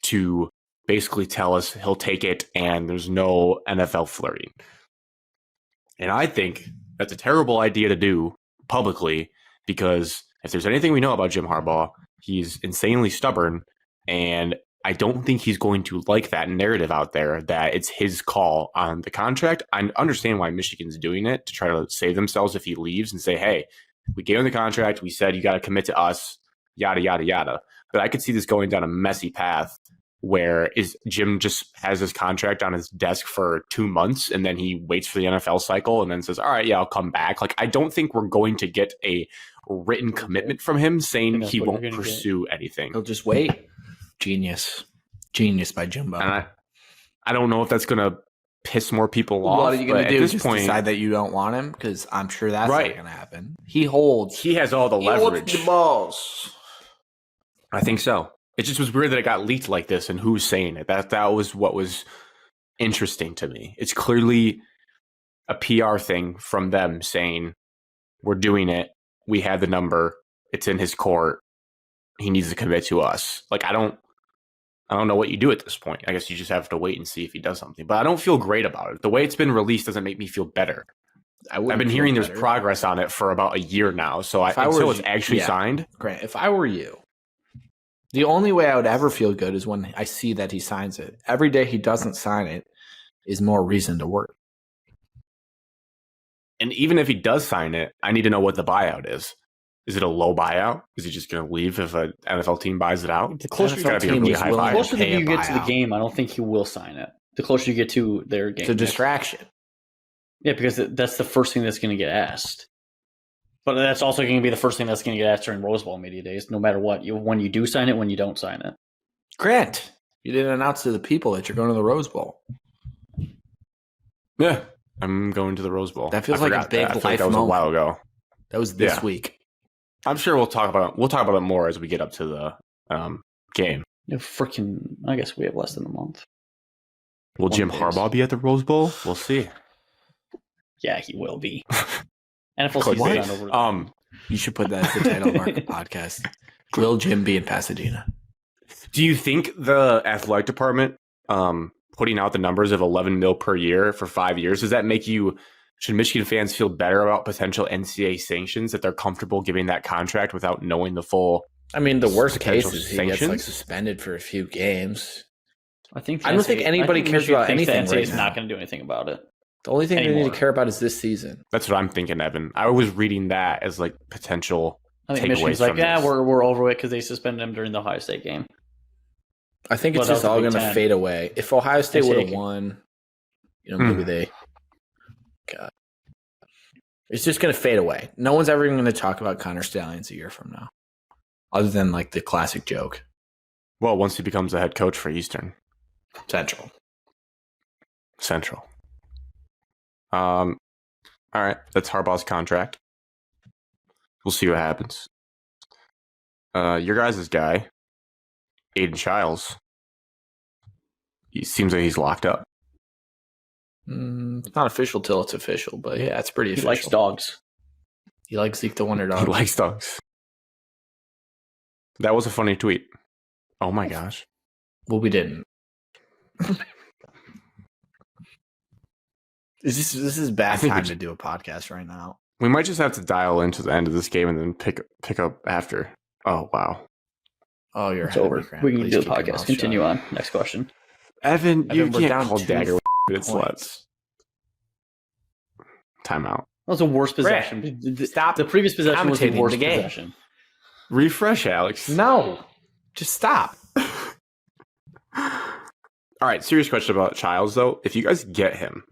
to basically tell us he'll take it and there's no NFL flirting. And I think that's a terrible idea to do publicly because if there's anything we know about Jim Harbaugh, he's insanely stubborn and I don't think he's going to like that narrative out there that it's his call on the contract. I understand why Michigan's doing it to try to save themselves if he leaves and say, hey, we gave him the contract. We said you got to commit to us, yada, yada, yada. But I could see this going down a messy path where Jim just has his contract on his desk for 2 months and then he waits for the NFL cycle and then says, all right, yeah, I'll come back. Like, I don't think we're going to get a written commitment from him saying he won't pursue anything. He'll just wait. Genius by Jimbo. And I don't know if that's going to piss more people off. What are you going to do? At this Just point, decide that you don't want him? Because I'm sure that's Right. not going to happen. He has all the leverage. the balls. I think so. It just was weird that it got leaked like this and who's saying it. That was what was interesting to me. It's clearly a PR thing from them saying, we're doing it. We have the number. It's in his court. He needs to commit to us. Like, I don't know what you do at this point. I guess you just have to wait and see if he does something. But I don't feel great about it. The way it's been released doesn't make me feel better. I've been hearing there's progress on it for about a year now. So until it's actually signed. Grant, if I were you, the only way I would ever feel good is when I see that he signs it. Every day he doesn't sign it is more reason to work. And even if he does sign it, I need to know what the buyout is. Is it a low buyout? Is he just going to leave if an NFL team buys it out? The closer It's gotta be a really high buyout. The closer that pay a you get to the buyout. game, I don't think he will sign it. The closer you get to their game. It's a distraction. Yeah, because that's the first thing that's going to get asked. But that's also going to be the first thing that's going to get asked during Rose Bowl media days, no matter what. When you do sign it, when you don't sign it. Grant, you didn't announce to the people that you're going to the Rose Bowl. Yeah, I'm going to the Rose Bowl. That feels I like a forgot big that. I feel life that was moment. a while ago. That was this Yeah. week. I'm sure we'll talk about it more as we get up to the game. I guess we have less than a month. Will Jim days. Harbaugh be at the Rose Bowl? We'll see. Yeah, he will be. NFL Could season's be. not over. You should put that as the title of our podcast. Will Jim be in Pasadena? Do you think the athletic department putting out the numbers of 11 mil per year for 5 years, does that make should Michigan fans feel better about potential NCAA sanctions that they're comfortable giving that contract without knowing the full? I mean, the worst Potential case is he gets sanctions? suspended for a few games. I don't think anybody cares about anything The NCAA is right not now. going to do anything about it. The only thing they Anymore. need to care about is this season. That's what I'm thinking, Evan. I was reading that as like potential I think takeaways Michigan's like, from this. we're over it because they suspended him during the Ohio State game. I think it's But just that was all the Big going to Ten. fade away. If Ohio State would have Taking. won, maybe they. God. It's just going to fade away. No one's ever going to talk about Connor Stallions a year from now, other than like the classic joke. Well, once he becomes the head coach for Eastern Central. All right, that's Harbaugh's contract. We'll see what happens. Your guys' guy, Aidan Chiles, he seems like he's locked up. It's not official till it's official, but yeah, it's pretty He official. likes dogs. He likes Zeke the Wonder He Dog. likes dogs. That was a funny tweet. Oh my gosh. Well, we didn't. This is I bad think we time just- to do a podcast right now. We might just have to dial into the end of this game and then pick up after. Oh, wow. Oh, you're It's ahead of over. me, Grant. We can Please do the keep your podcast. mouth Continue shut. on. Next question. Evan, you Evan, we're can't down call 2 Dagger minutes left. points. Timeout. That was the worst possession. Stop The previous possession was the commentating worst the game. possession. Refresh, Alex. No, just stop. All right, serious question about Childs, though. If you guys get him,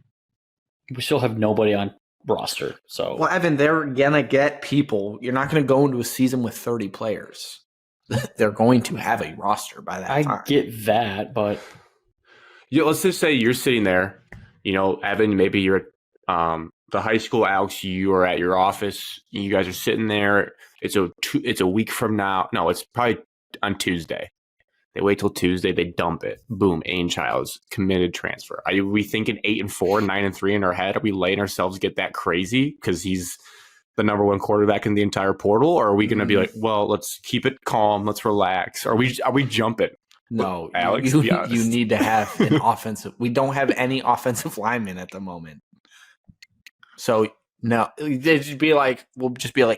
We still have nobody on roster. So Well, Evan, they're gonna get people. You're not gonna go into a season with 30 players. They're going to have a roster by that I time. get that, but let's just say you're sitting there, Evan, maybe you're at the high school, Alex, you are at your office. You guys are sitting there. It's a week from now. No, it's probably on Tuesday. They wait till Tuesday. They dump it. Boom. Aidan Chiles committed transfer. Are we thinking 8-4, 9-3 in our head? Are we letting ourselves get that crazy because he's the number one quarterback in the entire portal? Or are we going to be like, well, let's keep it calm. Let's relax. Are we jumping? No, Alex, you be honest. you need to have an offensive. We don't have any offensive linemen at the moment. So no, we'll just be like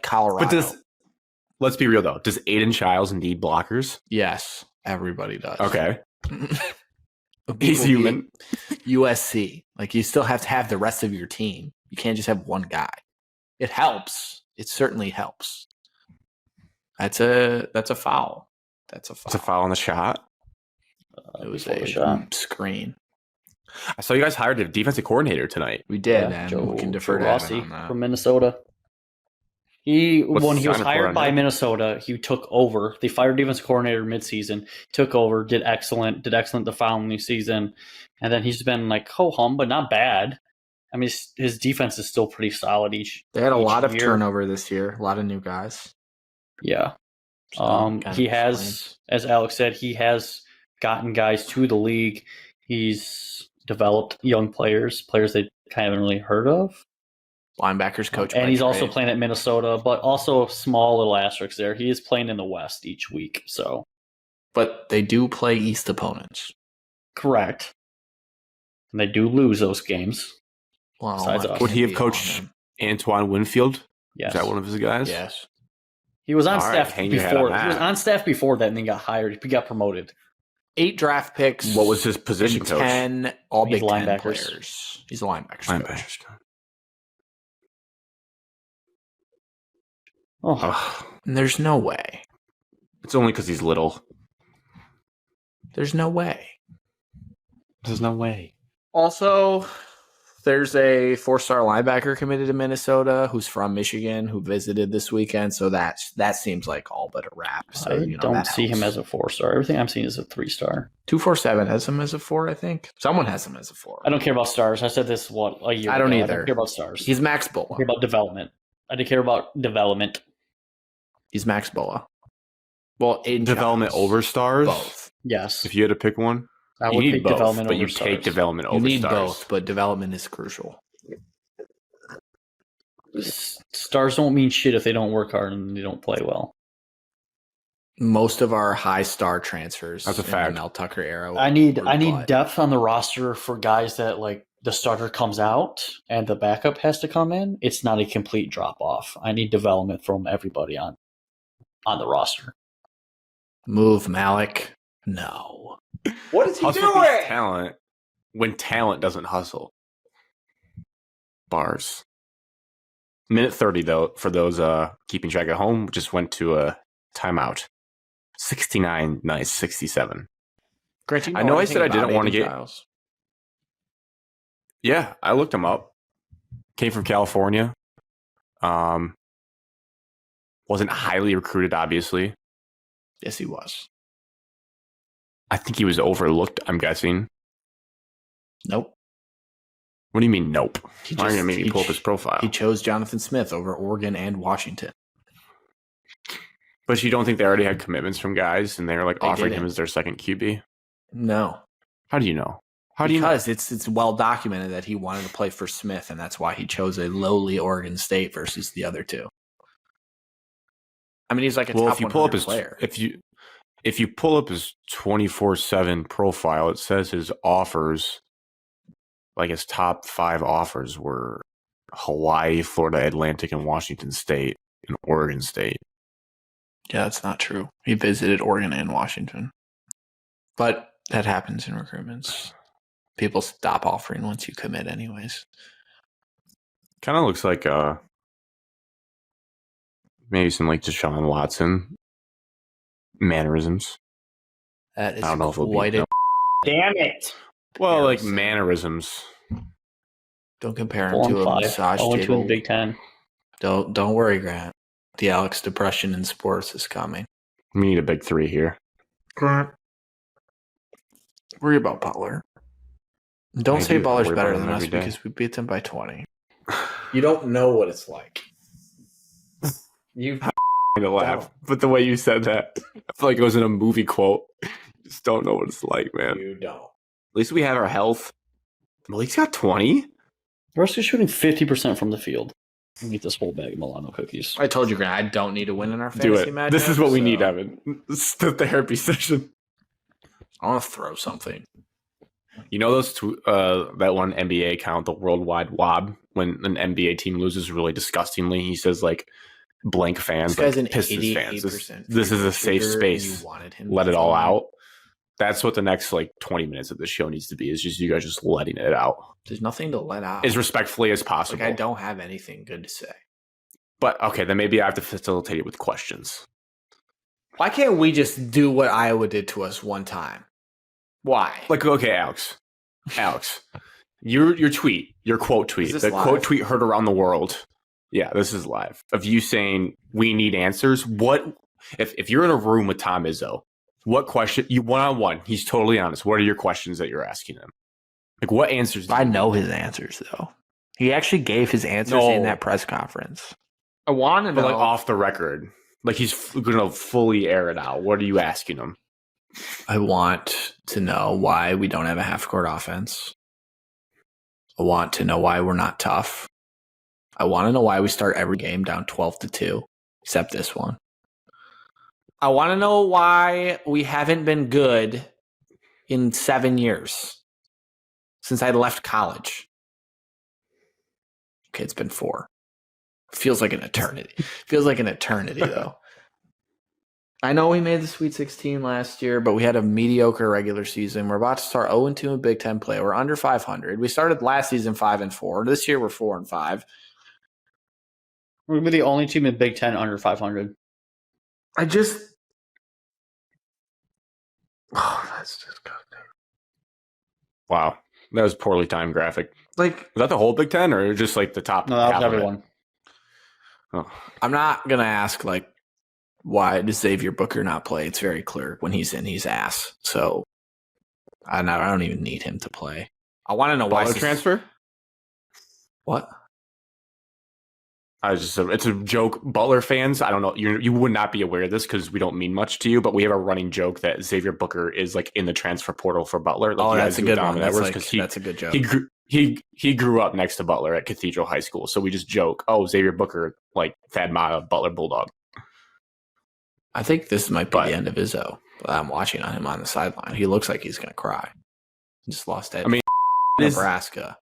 Colorado. But let's be real though. Does Aidan Chiles need blockers? Yes, Everybody does. Okay. But He's people human. beat USC. Like, you still have to have the rest of your team. You can't just have one guy. It helps. It certainly helps. That's a foul. That's a foul. It's a foul on the shot. It was before the a shot. screen. I saw you guys hired a defensive coordinator tonight. We did, Yeah, and we can defer Joe to Rossi Evan on that. from Minnesota. When he was sign report hired on by him? Minnesota, he took over. They fired defensive coordinator midseason, took over, did excellent the following season, and then he's been like ho-hum, but not bad. I mean, his defense is still pretty solid each. They had a each lot of year. turnover this year. A lot of new guys. Yeah. So, kind of He has, explains. as Alex said, he has gotten guys to the league. He's developed young players they kind of haven't really heard of. Linebackers coach. And by he's also trade. playing at Minnesota, but also a small little asterisk there. He is playing in the West each week. So But they do play East opponents. correct. And they do lose those games. Well, Besides that us. Would can't he have be coached on them. Antoine Winfield? Yes. Is that one of his guys? Yes. He was on All right, staff hang your hat on before. He was that. on staff before that and then got hired. He got promoted. 8 draft picks. What was his position and coach? 10 all He's Big Ten linebackers. players. He's a linebackers coach. Linebackers. Oh, Ugh. And there's no way. It's only because he's little. There's no way. There's no way. Also, there's a 4-star linebacker committed to Minnesota who's from Michigan who visited this weekend. So that seems like all but a wrap. So I don't that see him helps. as a 4-star. Everything I'm seeing is a 3-star. 247 has him as a 4, I think. Someone has him as a 4. I don't care about stars. I said this a year I don't ago. either. I don't care about stars. He's Max I Bola. care about development. I don't care about development. He's Max Bola. Well, Aidan Development Chiles. over stars? Both. Yes. If you had to pick one? I You would need pick both, development but over you stars. take development You over need stars. both, but development is crucial. Stars don't mean shit if they don't work hard and they don't play well. Most of our high star transfers That's a in fact. the Mel Tucker era. I need were butt. depth on the roster for guys that like the starter comes out and the backup has to come in. It's not a complete drop off. I need development from everybody on the roster. Move Malik. No. What is he Hustle doing? beats talent when talent doesn't hustle. Bars. Minute 30, though, for those keeping track at home, just went to a timeout. 69, nice, 67. Grant, do you I know I anything said I about didn't wanna Aidan get- Chiles? Yeah, I looked him up. Came from California. Wasn't highly recruited, obviously. Yes, he was. I think he was overlooked, I'm guessing. Nope. What do you mean, nope? He Why are you going to make me he pull up his profile? He chose Jonathan Smith over Oregon and Washington. But you don't think they already had commitments from guys and they were like They offering didn't. him as their second QB? No. How do you know? How do you know? Because it's well documented that he wanted to play for Smith, and that's why he chose a lowly Oregon State versus the other two. I mean, he's like a Well, top if you pull up 100 his player. if you pull up his 24/7 profile, it says his offers, like his top 5 offers were Hawaii, Florida Atlantic, and Washington State, and Oregon State. Yeah, that's not true. He visited Oregon and Washington. But that happens in recruitments. People stop offering once you commit anyways. Kind of looks like maybe some like Deshaun Watson mannerisms. That is I don't know if it'll be- quite a... Damn it! Well, like Comparison. mannerisms. Don't compare him to a 4-5. massage 0-2 in table. the Big Ten. Don't worry, Grant. The Alex depression in sports is coming. We need a big 3 here. Grant. Worry about Butler. Don't I say do. Butler's Worry better about than him us every day. because we beat them by 20. You don't know what it's like. You I'm gonna laugh, but the way you said that, I feel like it was in a movie quote. Just don't know what it's like, man. you don't. At least we have our health. Malik's got 20. Nebraska's shooting 50% from the field. We eat this whole bag of Milano cookies. I told you, Grant, I don't need to win in our Do fantasy it. matchup. This is what we so need, Evan. This is the therapy session. I want to throw something. You know those that one NBA account, the Worldwide Wob, when an NBA team loses really disgustingly, he says like blank fans, This guy's like an Pistons 88% fans. This is a safe shooter, and space. you wanted him Let to it all throw. out. That's what the next 20 minutes of the show needs to be, is just you guys just letting it out There's nothing to let out. as respectfully as possible. I don't have anything good to say. But okay, then maybe I have to facilitate it with questions. Why can't we just do what Iowa did to us one time? Why? Okay, Alex, your quote tweet, Is this the live? quote tweet heard around the world. Yeah, this is live. Of you saying we need answers. What if you're in a room with Tom Izzo? What question you one-on-one? He's totally honest. What are your questions that you're asking him? What answers? Do I you know need? his answers though. He actually gave his answers No. in that press conference. I want to But know. off the record, he's gonna fully air it out. What are you asking him? I want to know why we don't have a half-court offense. I want to know why we're not tough. I want to know why we start every game down 12-2, except this one. I want to know why we haven't been good in 7 years since I left college. Okay, it's been 4. Feels like an eternity. Though. I know we made the Sweet 16 last year, but we had a mediocre regular season. We're about to start 0-2 in Big Ten play. We're under 500. We started last season 5-4. This year we're 4-5. We're going to be the only team in Big Ten under 500. That's disgusting. Wow, that was poorly timed graphic. Was Was that the whole Big Ten or just the top? No, that half was of it? everyone. Oh. I'm not going to ask, why does Xavier Booker not play? It's very clear when he's in, he's ass. So I don't even need him to play. I want to know why. Butler transfer? What? It's a joke. Butler fans, I don't know. You would not be aware of this because we don't mean much to you, but we have a running joke that Xavier Booker is in the transfer portal for Butler. That's a good one. Because That's a good joke. He grew up next to Butler at Cathedral High School, so we just joke, Xavier Booker, Thad Matta, Butler Bulldog. I think this might be the end of Izzo. But I'm watching on him on the sideline. He looks like he's going to cry. He just lost that. Nebraska.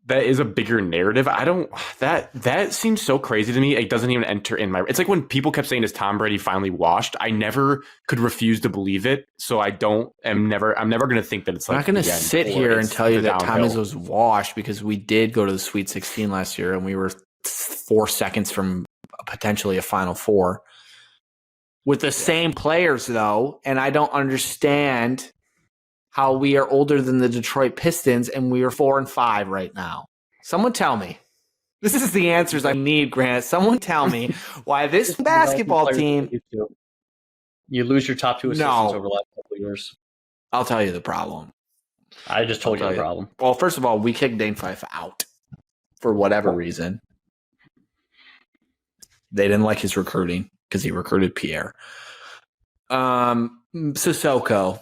That is a bigger narrative. That seems so crazy to me. It doesn't even enter in my. It's like when people kept saying, "Is Tom Brady finally washed?" I never could refuse to believe it. So I'm never going to think that it's I'm not going to sit here and tell you that Tom Izzo's washed because we did go to the Sweet 16 last year and we were 4 seconds from potentially a Final Four with the same players, though. And I don't understand how we are older than the Detroit Pistons and we are 4-5 right now. Someone tell me. This is the answers I need, Grant. Someone tell me why this basketball team. You lose your top 2 assistants over the last couple of years. I'll tell you the problem. I just told you the problem. Well, first of all, we kicked Dane Fife out for whatever reason. They didn't like his recruiting because he recruited Pierre. Sissoko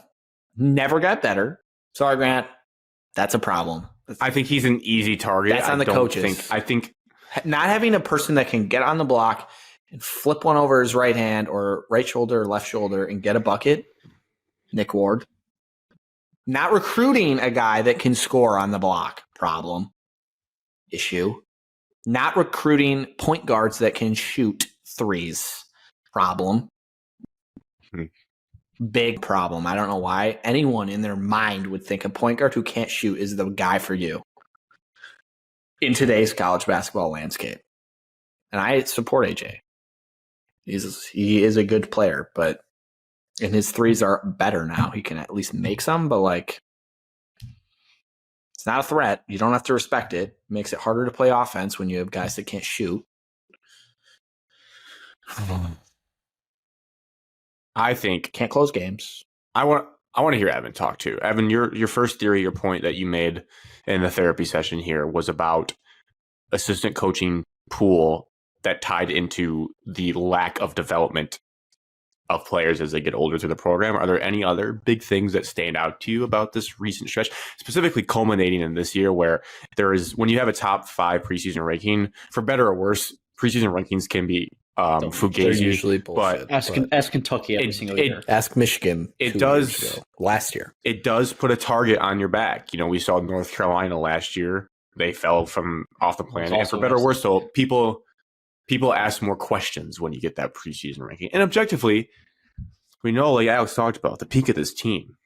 never got better. Sorry, Grant. That's a problem. I think he's an easy target. That's on the coaches. I think not having a person that can get on the block and flip one over his right hand or right shoulder or left shoulder and get a bucket, Nick Ward. Not recruiting a guy that can score on the block, problem, issue. Not recruiting point guards that can shoot threes, problem. Big problem. I don't know why anyone in their mind would think a point guard who can't shoot is the guy for you in today's college basketball landscape. And I support AJ. He is a good player, and his threes are better now. He can at least make some, but it's not a threat. You don't have to respect it. It makes it harder to play offense when you have guys that can't shoot. I think Can't close games. I want to hear Evan talk too. Evan, your first theory, your point that you made in the therapy session here was about assistant coaching pool that tied into the lack of development of players as they get older through the program. Are there any other big things that stand out to you about this recent stretch, specifically culminating in this year where when you have a top 5 preseason ranking, for better or worse, preseason rankings can be fugazi. They're usually bullshit. Ask Kentucky every single year. Ask Michigan. It 2 does years ago, last year. It does put a target on your back. We saw North Carolina last year. They fell from off the planet. And for better or worse, so people ask more questions when you get that preseason ranking. And objectively, We know, like Alex talked about, the peak of this team.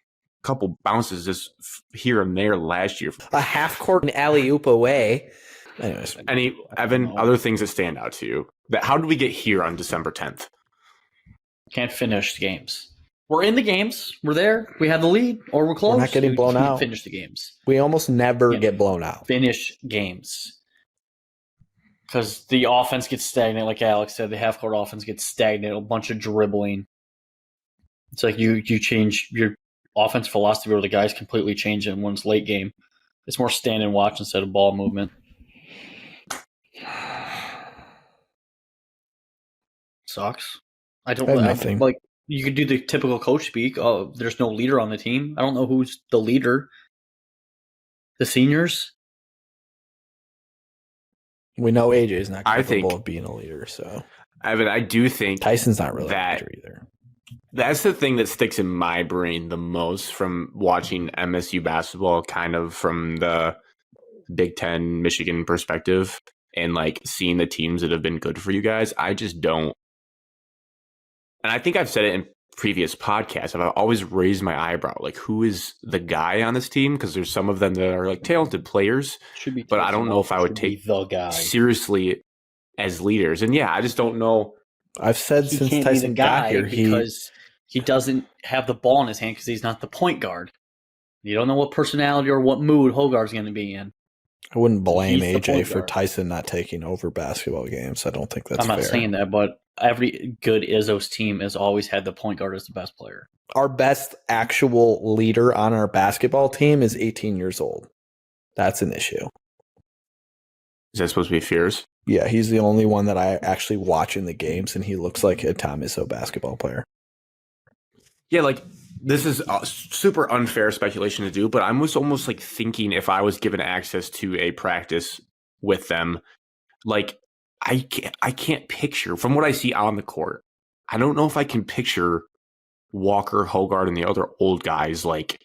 A couple bounces just here and there last year. A half-court alley-oop away. Anyways. Evan, other things that stand out to you. How did we get here on December 10th? Can't finish games. We're in the games. We're there. We have the lead, or we're close. We're not getting blown can't out. Finish the games. We almost never Can't get blown out. Finish games. Because the offense gets stagnant, like Alex said. The half-court offense gets stagnant. A bunch of dribbling. It's like you change your offense philosophy, or the guys completely change it when it's late game. It's more stand and watch instead of ball movement. Sucks. I don't nothing. Like. You could do the typical coach speak. Oh, there's no leader on the team. I don't know who's the leader. The seniors. We know AJ is not capable of being a leader. So, Evan, I do think Tyson's not really a leader either. That's the thing that sticks in my brain the most from watching MSU basketball, kind of from the Big Ten Michigan perspective, and like seeing the teams that have been good for you guys. I just don't. And I think I've said it in previous podcasts. I've always raised my eyebrow. Like, who is the guy on this team? Because there's some of them that are like talented players, but I don't know if I would take the guy seriously as leaders. And yeah, I just don't know. I've said since Tyson got here, because he doesn't have the ball in his hand because he's not the point guard. You don't know what personality or what mood Hogarth's going to be in. I wouldn't blame AJ for Tyson not taking over basketball games. I don't think that's fair. I'm not saying that, but every good Izzo's team has always had the point guard as the best player. Our best actual leader on our basketball team is 18 years old. That's an issue. Is that supposed to be Fears? Yeah, he's the only one that I actually watch in the games, and he looks like a Tom Izzo basketball player. Yeah, like, this is a super unfair speculation to do, but I was almost like thinking if I was given access to a practice with them, like, I can't picture, from what I see on the court, I don't know if I can picture Walker, Hogarth, and the other old guys, like,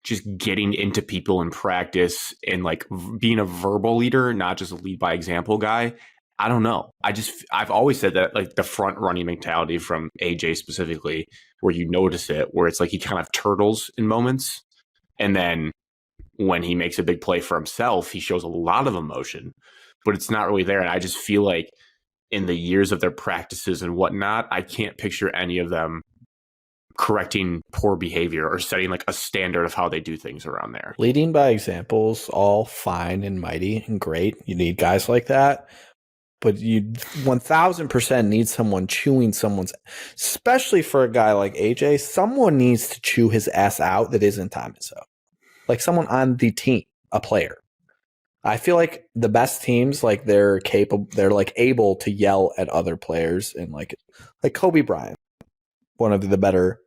just getting into people in practice and, like, being a verbal leader, not just a lead by example guy. I don't know. I've always said that, like, the front running mentality from AJ specifically, where you notice it, where it's like he kind of turtles in moments. And then when he makes a big play for himself, he shows a lot of emotion, but it's not really there. And I just feel like in the years of their practices and whatnot, I can't picture any of them correcting poor behavior or setting like a standard of how they do things around there. Leading by examples, all fine and mighty and great. You need guys like that. But you 1000% need someone chewing someone's, especially for a guy like AJ, someone needs to chew his ass out that isn't Tom Izzo. Like someone on the team, a player. I feel like the best teams, like they're capable, they're like able to yell at other players, and like Kobe Bryant, one of the better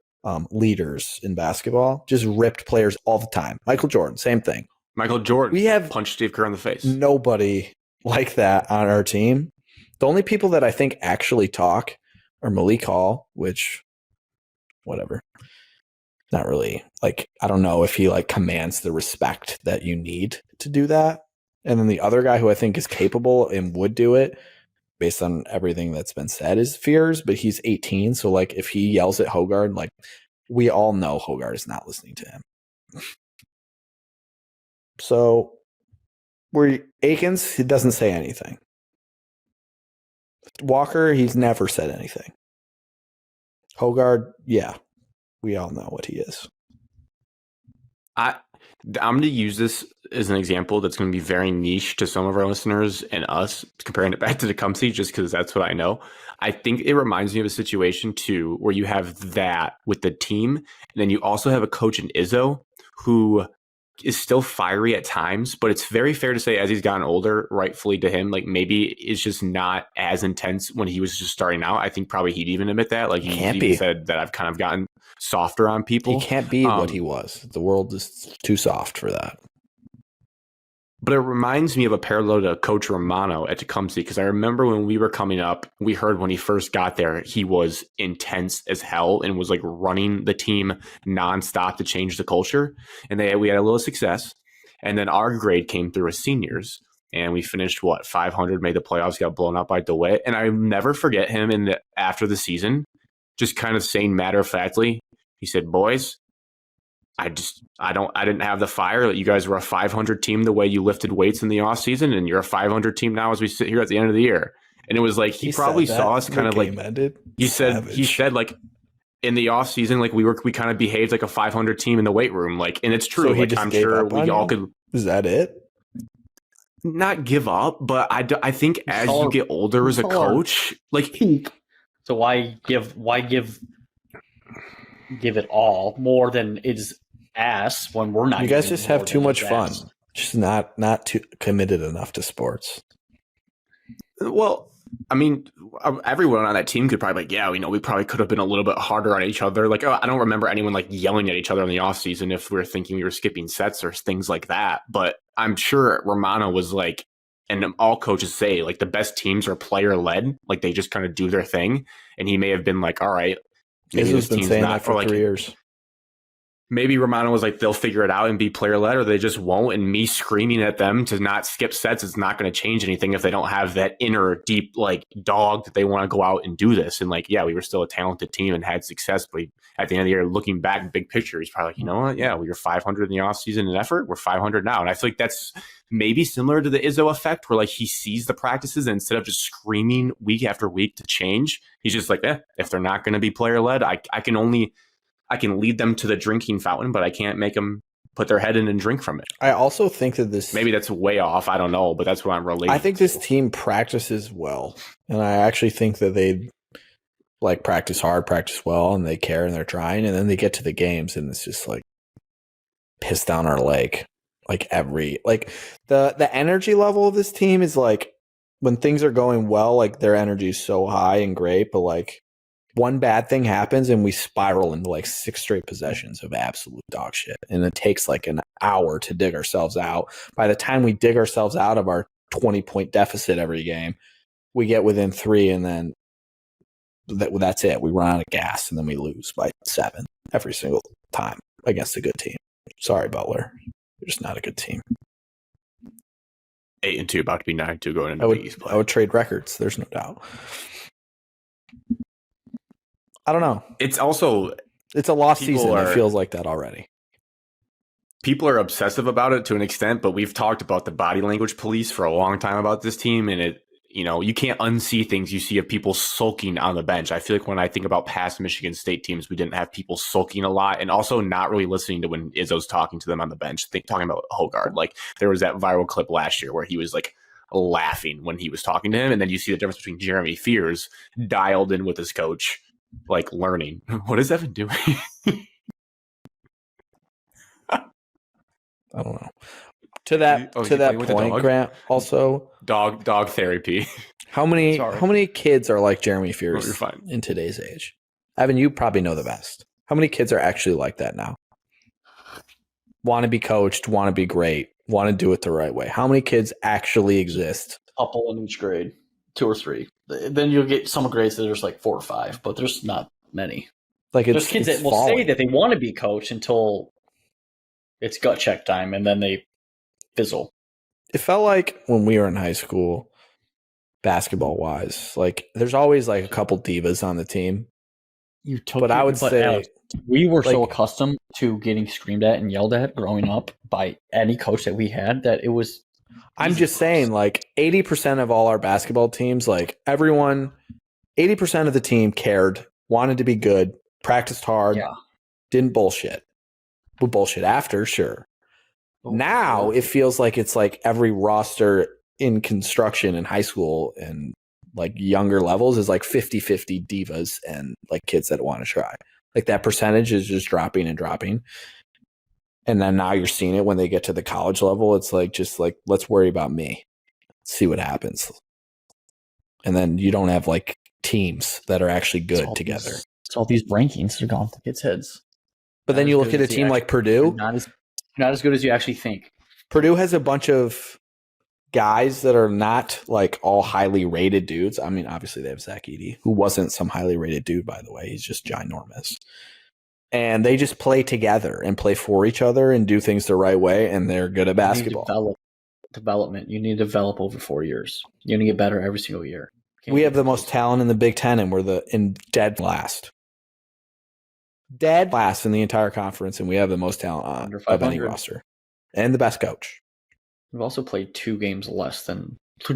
leaders in basketball, just ripped players all the time. Michael Jordan, same thing. Michael Jordan, we have punched Steve Kerr in the face. Nobody like that on our team. The only people that I think actually talk are Malik Hall, which, whatever. Not really. Like, I don't know if he like commands the respect that you need to do that. And then the other guy who I think is capable and would do it based on everything that's been said is Fears, but he's 18. So like if he yells at Hogarth, like we all know Hogarth is not listening to him. So where Akins, he doesn't say anything. Walker, he's never said anything. Hogarth, yeah, we all know what he is. I'm going to use this as an example that's going to be very niche to some of our listeners and us, comparing it back to Tecumseh, just because that's what I know. I think it reminds me of a situation, too, where you have that with the team, and then you also have a coach in Izzo who is still fiery at times, but it's very fair to say as he's gotten older, rightfully to him, like maybe it's just not as intense when he was just starting out. I think probably he'd even admit that. Like he even said that I've kind of gotten softer on people. He can't be what he was. The world is too soft for that. But it reminds me of a parallel to Coach Romano at Tecumseh, because I remember when we were coming up, we heard when he first got there, he was intense as hell and was like running the team nonstop to change the culture. And we had a little success. And then our grade came through as seniors, and we finished 500, made the playoffs, got blown out by DeWitt. And I never forget him after the season just kind of saying matter-of-factly, he said, boys, I didn't have the fire. You guys were a 500 team the way you lifted weights in the offseason, and you're a 500 team now as we sit here at the end of the year. And it was like he probably saw us kind of like ended. he said like in the offseason, like we kind of behaved like a 500 team in the weight room. Like, and it's true. So he like just I'm gave sure up on we all you? could Is that it? not give up, but I think as you get older as a coach, like So why give it all more than is asked when we're not? You guys giving just have more too than much is fun. asked? Just not too committed enough to sports. well, I mean, everyone on that team could probably like, yeah, we probably could have been a little bit harder on each other. Like, I don't remember anyone like yelling at each other in the offseason if we were thinking we were skipping sets or things like that. But I'm sure Romano was like, and all coaches say, like, the best teams are player led. Like, they just kind of do their thing. And he may have been like, all right, maybe Izzo's this been team's saying not that for like 3 years. maybe Romano was like, they'll figure it out and be player led, or they just won't. And me screaming at them to not skip sets is not going to change anything if they don't have that inner deep like dog that they want to go out and do this. And like, yeah, we were still a talented team and had success. But at the end of the year, looking back, big picture, he's probably like, you know what? Yeah, we were 500 in the offseason in effort. We're 500 now. And I feel like that's maybe similar to the Izzo effect, where like he sees the practices and instead of just screaming week after week to change, he's just like, if they're not going to be player led, I can lead them to the drinking fountain, but I can't make them put their head in and drink from it. I also think that this Maybe that's way off. I don't know, but that's what I'm relating. I think this team practices well, and I actually think that they like practice hard, practice well, and they care and they're trying, and then they get to the games and it's just like piss down our leg. Like the energy level of this team is like when things are going well, like their energy is so high and great, but like one bad thing happens and we spiral into like 6 straight possessions of absolute dog shit. And it takes like an hour to dig ourselves out. By the time we dig ourselves out of our 20-point deficit every game, we get within 3 and then that's it. We run out of gas and then we lose by 7 every single time against a good team. Sorry, Butler. You're just not a good team. 8-2, about to be 9-2 going into the East play. I would trade records. There's no doubt. I don't know. It's a lost season. It feels like that already. People are obsessive about it to an extent, but we've talked about the body language police for a long time about this team, and you can't unsee things you see of people sulking on the bench. I feel like when I think about past Michigan State teams, we didn't have people sulking a lot, and also not really listening to when Izzo's talking to them on the bench, talking about Hogard. Like there was that viral clip last year where he was like laughing when he was talking to him, and then you see the difference between Jeremy Fears dialed in with his coach, like learning. What is Evan doing? I don't know. To that point, Grant. Also, dog therapy. How many kids are like Jeremy Fears fine. in today's age? Evan, you probably know the best. How many kids are actually like that now? Want to be coached, want to be great, want to do it the right way. How many kids actually exist? Couple in each grade, 2 or 3. Then you'll get some grades that there's like 4 or 5, but there's not many. Like there's kids that will say that they want to be coached until it's gut check time, and then they fizzle. It felt like when we were in high school, basketball wise, like there's always like a couple divas on the team. I would say Alex, we were so accustomed to getting screamed at and yelled at growing up by any coach that we had that it was. I'm just saying, like 80% of all our basketball teams, like everyone, 80% of the team cared, wanted to be good, practiced hard, didn't bullshit. Would bullshit after, sure. Now it feels like it's like every roster in construction in high school and like younger levels is like 50-50 divas and like kids that want to try. Like that percentage is just dropping and dropping. And then now you're seeing it when they get to the college level. It's like, just like, let's worry about me. See what happens. And then you don't have like teams that are actually good together. All these rankings are gone to kids' heads. But then you look at a team like Purdue. Not as good as you actually think. Purdue has a bunch of guys that are not like all highly rated dudes. I mean, obviously they have Zach Edey, who wasn't some highly rated dude, by the way. He's just ginormous. And they just play together and play for each other and do things the right way, and they're good at basketball. Development. You need to develop over 4 years. You need to get better every single year. We have the most talent in the Big Ten, and we're in dead last. dead last in the entire conference, and we have the most talent Under of any 500. roster, and the best coach. We've also played 2 games two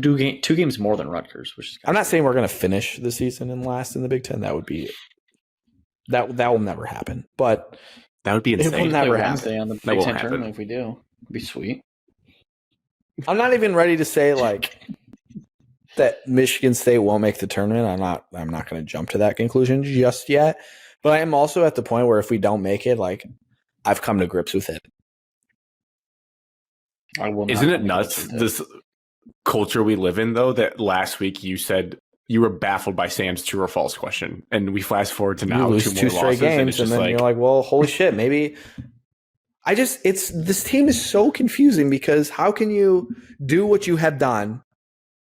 games more than Rutgers, which is I'm not saying we're going to finish the season and last in the Big Ten. That would be that will never happen. But That would be It will insane. never happen. Wednesday on the That Big won't Ten happen. tournament if we do. It'd be sweet. I'm not even ready to say like that Michigan State won't make the tournament. I'm not going to jump to that conclusion just yet. But I am also at the point where if we don't make it, like I've come to grips with it. I will not Isn't it come to nuts, grips with it. this culture we live in, though, that last week you said you were baffled by Sam's true or false question. And we fast forward to You now lose 2 two more straight losses, and games, it's and just then like, you're like, well, holy shit, maybe. This team is so confusing because how can you do what you have done,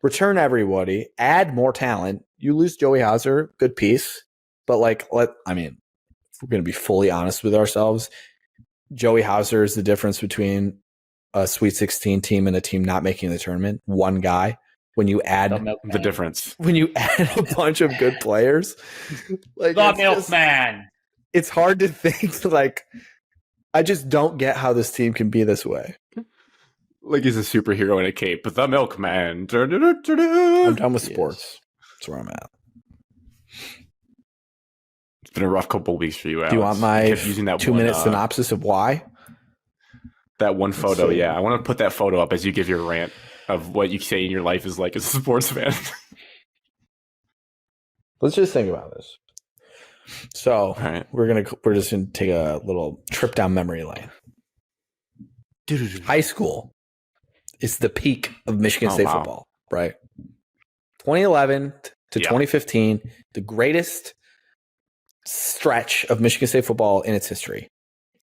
return everybody, add more talent? You lose Joey Hauser, good piece, but if we're going to be fully honest with ourselves, Joey Hauser is the difference between a Sweet 16 team and a team not making the tournament. One guy. When you add the difference. when you add a bunch of good players, like The it's just- milkman. it's hard to think like I just don't get how this team can be this way. Like he's a superhero in a cape, but the milkman. I'm done with Yes. sports. That's where I'm at. It's been a rough couple of weeks for you, Alex. Do you want my kept using that 2-minute one, synopsis of why? That one photo, see. yeah. I want to put that photo up as you give your rant of what you say in your life is like as a sports fan. Let's just think about this. So All right. we're just gonna take a little trip down memory lane. High school is the peak of Michigan Oh, State wow. football, right? 2011 to Yeah. 2015, the greatest stretch of Michigan State football in its history.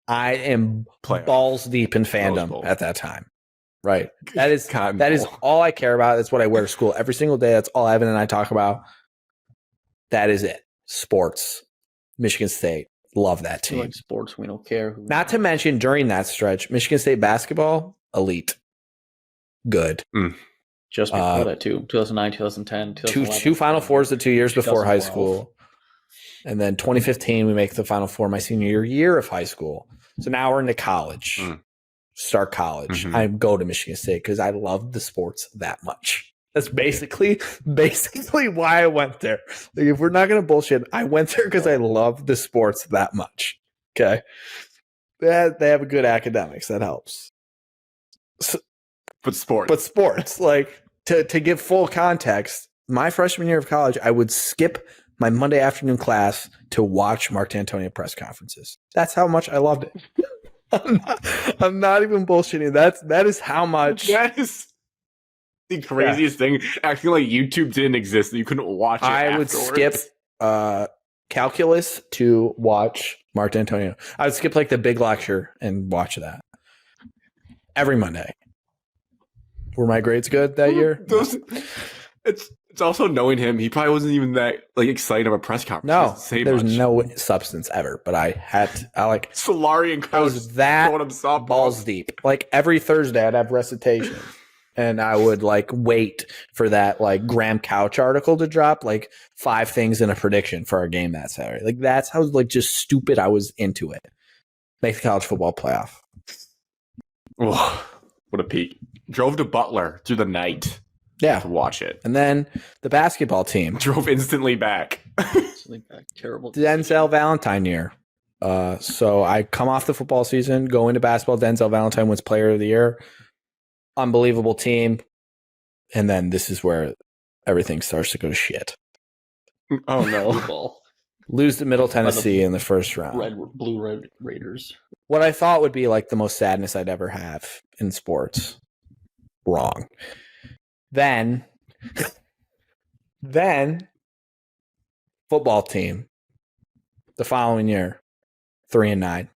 I am Playoff. balls deep in Rose fandom Bowl. at that time. Right. That is Cotton that is Bowl. all I care about. That's what I wear to school every single day. That's all Evan and I talk about. That is it. Sports. Michigan State. Love that We team. like sports. We don't care who. Not to mention during that stretch, Michigan State basketball, elite. Good. just before uh, that too. 2009, 2010, 2011. Two Final Fours the 2 years before high 2012. school. And then 2015, we make the Final Four my senior year of high school. So now we're into college. Mm. Start college. Mhm. I go to Michigan State because I love the sports that much. That's basically why I went there. Like, if we're not gonna bullshit, I went there because I love the sports that much. Okay. They have a good academics. That helps. But sports. But sports, like to give full context, my freshman year of college, I would skip my Monday afternoon class to watch Mark D'Antonio press conferences. That's how much I loved it. I'm not even bullshitting. That is how much. That is the craziest thing. Acting like YouTube didn't exist and you couldn't watch it I would afterwards. skip calculus to watch Mark D'Antonio. I would skip like the big lecture and watch that every Monday. Were my grades good that year? It's also knowing him. He probably wasn't even that excited about a press conference. He No, doesn't say there's much. no substance ever. But I Solari and I Coach was that throwing him softballs. balls deep. Like every Thursday, I'd have recitation, and I would wait for that Graham Couch article to drop, 5 things in a prediction for our game that Saturday. Like that's how just stupid I was into it. Make the college football playoff. Oh, what a peak! Drove to Butler through the night Yeah, to watch it. and then the basketball team, Drove instantly back. Something back. Terrible. Denzel Valentine year. So I come off the football season, go into basketball. Denzel Valentine wins Player of the Year. Unbelievable team, and then this is where everything starts to go to shit. Oh no! Football. Lose to Middle Tennessee in the first round. Blue Raiders. What I thought would be the most sadness I'd ever have in sports. Wrong. Then football team the following year, 3-9.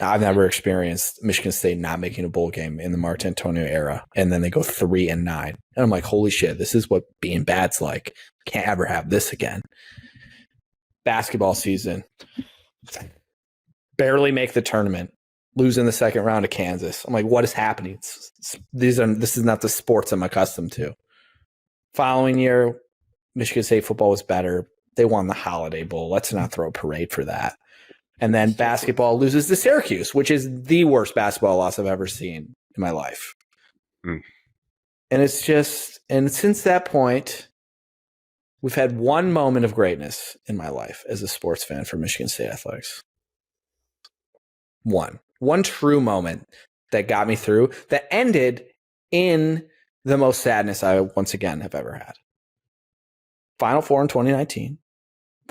I've never experienced Michigan State not making a bowl game in the Mark D'Antonio era, and then they go 3-9. And I'm like, holy shit, this is what being bad's like. Can't ever have this again. Basketball season. Barely make the tournament. Lose in the second round to Kansas. I'm like, what is happening? This is not the sports I'm accustomed to. Following year, Michigan State football was better. They won the Holiday Bowl. Let's not throw a parade for that. And then basketball loses to Syracuse, which is the worst basketball loss I've ever seen in my life. Mm. And it's just, and since that point, we've had one moment of greatness in my life as a sports fan for Michigan State athletics. One true moment that got me through, that ended in the most sadness I once again have ever had. Final Four in 2019,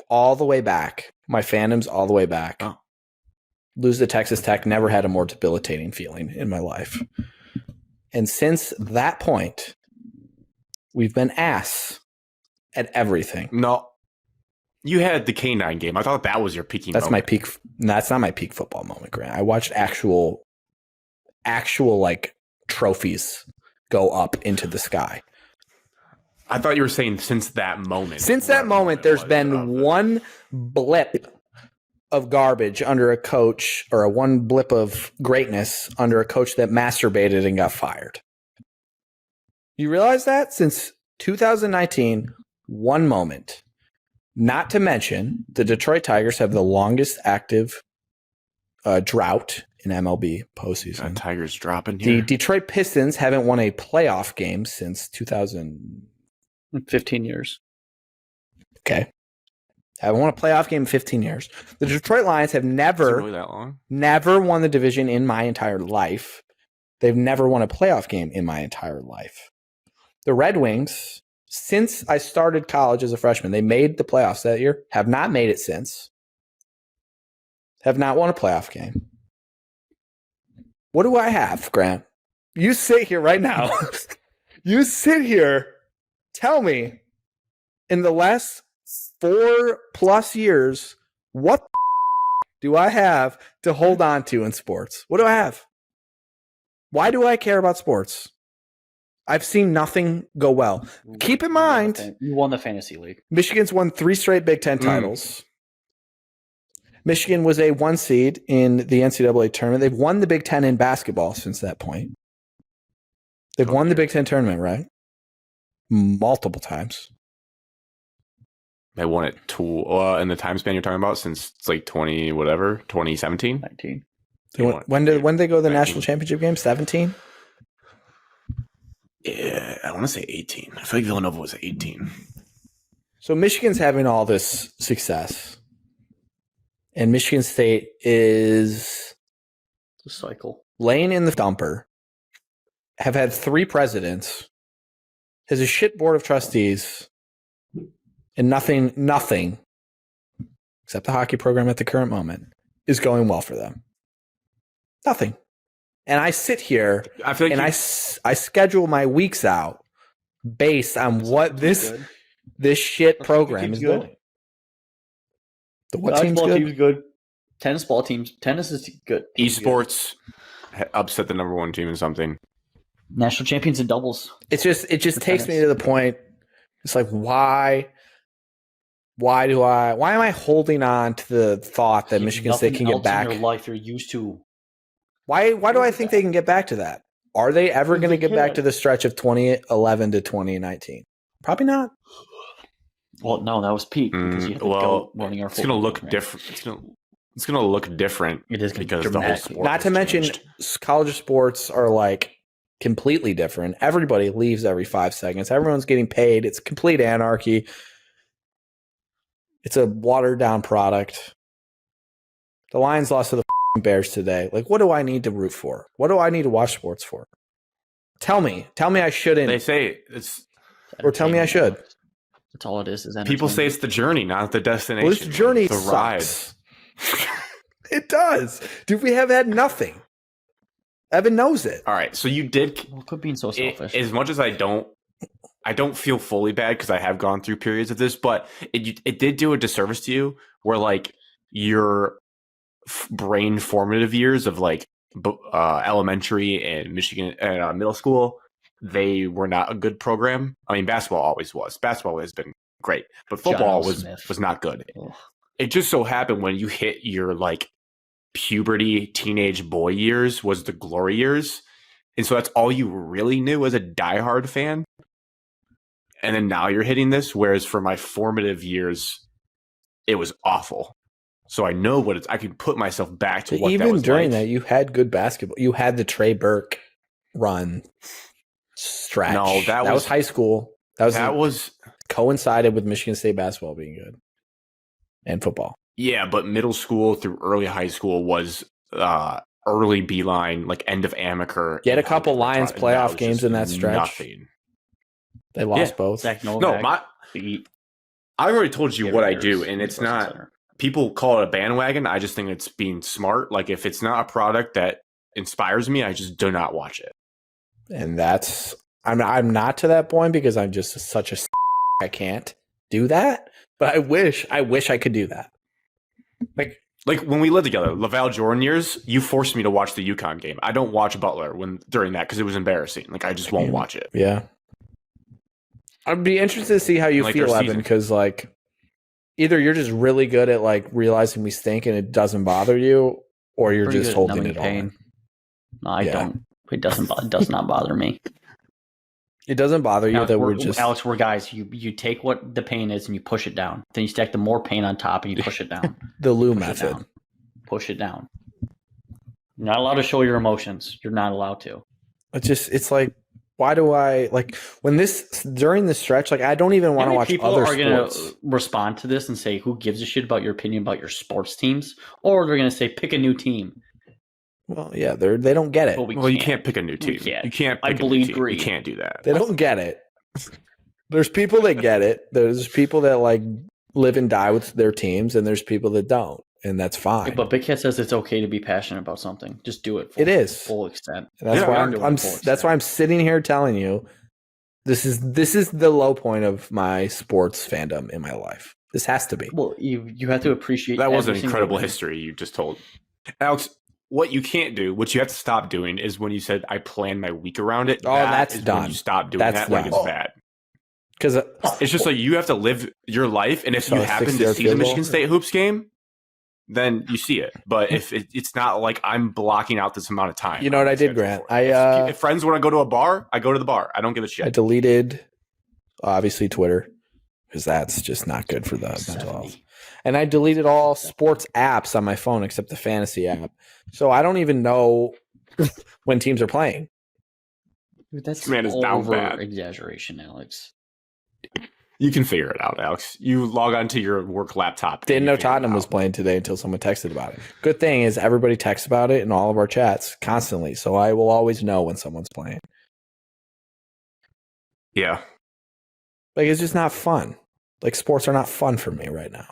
all the way back. My fandom's all the way back. Oh. Lose to Texas Tech, never had a more debilitating feeling in my life. And since that point, we've been ass at everything. No. You had the K9 game. I thought that was your peaking That's moment. my peak. That's not my peak football moment, Grant. I watched actual like trophies go up into the sky. I thought you were saying since that moment. Since that moment, there's been one blip of garbage under a coach, or one blip of greatness under a coach that masturbated and got fired. You realize that? Since 2019, one moment. Not to mention, the Detroit Tigers have the longest active drought in MLB postseason. Tigers dropping The here. Detroit Pistons haven't won a playoff game since 2000. 15 years. Okay. Haven't won a playoff game in 15 years. The Detroit Lions have Is it never really that long? won the division in my entire life. They've never won a playoff game in my entire life. The Red Wings, since I started college as a freshman, they made the playoffs that year, have not made it since. Have not won a playoff game. What do I have, Grant? You sit here right now. You sit here. Tell me, in the last 4+ years, what do I have to hold on to in sports? What do I have? Why do I care about sports? I've seen nothing go well. Keep in mind, You won the fantasy league. Michigan's won 3 straight Big Ten titles. Michigan was a 1 seed in the NCAA tournament. They've won the Big Ten in basketball since that point. They've won the Big Ten tournament, right? Multiple times. They won it in the time span you're talking about since it's like 2017. 19. When did they go to the 19. national championship game? 17? Yeah, I want to say 18. I feel like Villanova was 18. So Michigan's having all this success. And Michigan State is The cycle. laying in the dumper, have had 3 presidents, has a shit board of trustees, and nothing, except the hockey program at the current moment, is going well for them. Nothing. And I sit here I feel like and I schedule my weeks out based on what this shit program is good. doing. The what team's Dodgeball good? team's good. Tennis is good. esports upset the number 1 team in something. National champions in doubles. It just takes me to the point. It's like, why am I holding on to the thought that Michigan State can get back? In your life you're used to. Why do I think they can get back to that? Are they ever going to They get back can. to the stretch of 2011 to 2019? Probably not. Well, no, that was peak because you had to go running our it's going to look program. different. It's going to look different. It is gonna because be the whole dramatic. sport. Not to has mention, changed. college sports are like completely different. Everybody leaves every 5 seconds. Everyone's getting paid. It's complete anarchy. It's a watered down product. The Lions lost to the Bears today. Like, what do I need to root for? What do I need to watch sports for? Tell me I shouldn't. They say it's Or tell me I should. That's all it is. people say it's the journey, not the destination. Well, this journey the ride. sucks. It does. Dude, we have had nothing. Evan knows it. All right, so you did. Well, quit being so selfish. As much as I don't feel fully bad because I have gone through periods of this, but it did do a disservice to you where like your brain formative years of like elementary and Michigan middle school, they were not a good program. I mean, basketball always was. Basketball has been great, but football John was Smith. not good. Ugh. It just so happened when you hit your like puberty, teenage boy years was the glory years. And so that's all you really knew as a diehard fan. And then now you're hitting this. Whereas for my formative years it was awful. So I know what it's. I can put myself back to But what that even was during like. that, you had good basketball. You had the Trey Burke run stretch. No, that was was high school. That was coincided with Michigan State basketball being good and football. yeah, but middle school through early high school was early Beeline, like end of Amaker. You had a and couple high school Lions product, and that playoff was games just in that stretch. Nothing. They lost Yeah. both. Zach No, Novak. Beat I already told you the what I Bears do, in and the it's Wilson not. Center. People call it a bandwagon. I just think it's being smart. Like if it's not a product that inspires me, I just do not watch it. And I'm not to that point because I'm just such a I can't do that. But I wish I could do that. Like when we lived together, Laval Jordan years, you forced me to watch the UConn game. I don't watch Butler during that because it was embarrassing. Like I just won't watch it. Yeah. I'd be interested to see how you Like feel, their Evan, season. because like either you're just really good at like realizing we stink and it doesn't bother you, or you're Pretty just good at holding numbing it all pain. in. No, I Yeah. don't. It does not bother me. It doesn't bother you Alex, that we're just Alex, we're guys. You take what the pain is and you push it down. Then you stack the more pain on top and you push it down. the Lou Push it method. down. Push it down. You're not allowed to show your emotions. You're not allowed to. It's like, why do I like when during the stretch, like I don't even want to watch people other are going sports. to respond to this and say, who gives a shit about your opinion about your sports teams? Or they're going to say, pick a new team. Well, yeah, they don't get it. But Well, you can't pick a new team. can't. You can't I pick a new bleed team. green. You can't do that. They don't get it. There's people that get it. There's people that like live and die with their teams, and there's people that don't, and that's fine. But Big Cat says it's okay to be passionate about something. Just do it. It is. Full extent. And that's Yeah, why we are I'm doing full that's extent. why I'm sitting here telling you this is the low point of my sports fandom in my life. This has to be. Well, you have to appreciate That was an every single incredible win. history you just told. Alex, what you can't do, what you have to stop doing is when you said, I plan my week around it. Oh, that that's is done. When you stop doing That's that like done. it's bad. Because It's just like you have to live your life, and if So you a happen to 60-yard see the field goal? Michigan State hoops game, then you see it. But if it's not like I'm blocking out this amount of time. You know what on I my did, schedule Grant? for it. I if friends want to go to a bar, I go to the bar. I don't give a I shit. deleted obviously Twitter because that's just not good for the mental health. 70. And I deleted all sports apps on my phone except the fantasy app. So I don't even know when teams are playing. Dude, that's This man is down over bad. exaggeration, Alex. You can figure it out, Alex. You log onto your work laptop. and Didn't you know figure it Tottenham was out. playing today until someone texted about it. Good thing is everybody texts about it in all of our chats constantly. So I will always know when someone's playing. Yeah. Like it's just not fun. Like sports are not fun for me right now.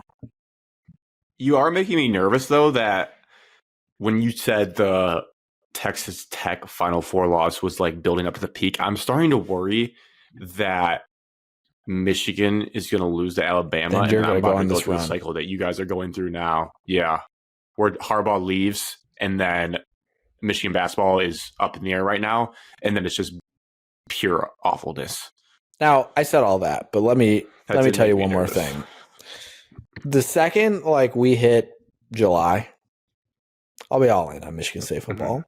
You are making me nervous, though, that when you said the Texas Tech Final Four loss was like building up to the peak, I'm starting to worry that Michigan is going to lose to Alabama, Then and you're then I'm gonna go about on to go this through a run. cycle that you guys are going through now. Yeah, where Harbaugh leaves, and then Michigan basketball is up in the air right now, and then it's just pure awfulness. Now I said all that, but let me That tell did you make me one more nervous. thing. The second like we hit July, I'll be all in on Michigan State football.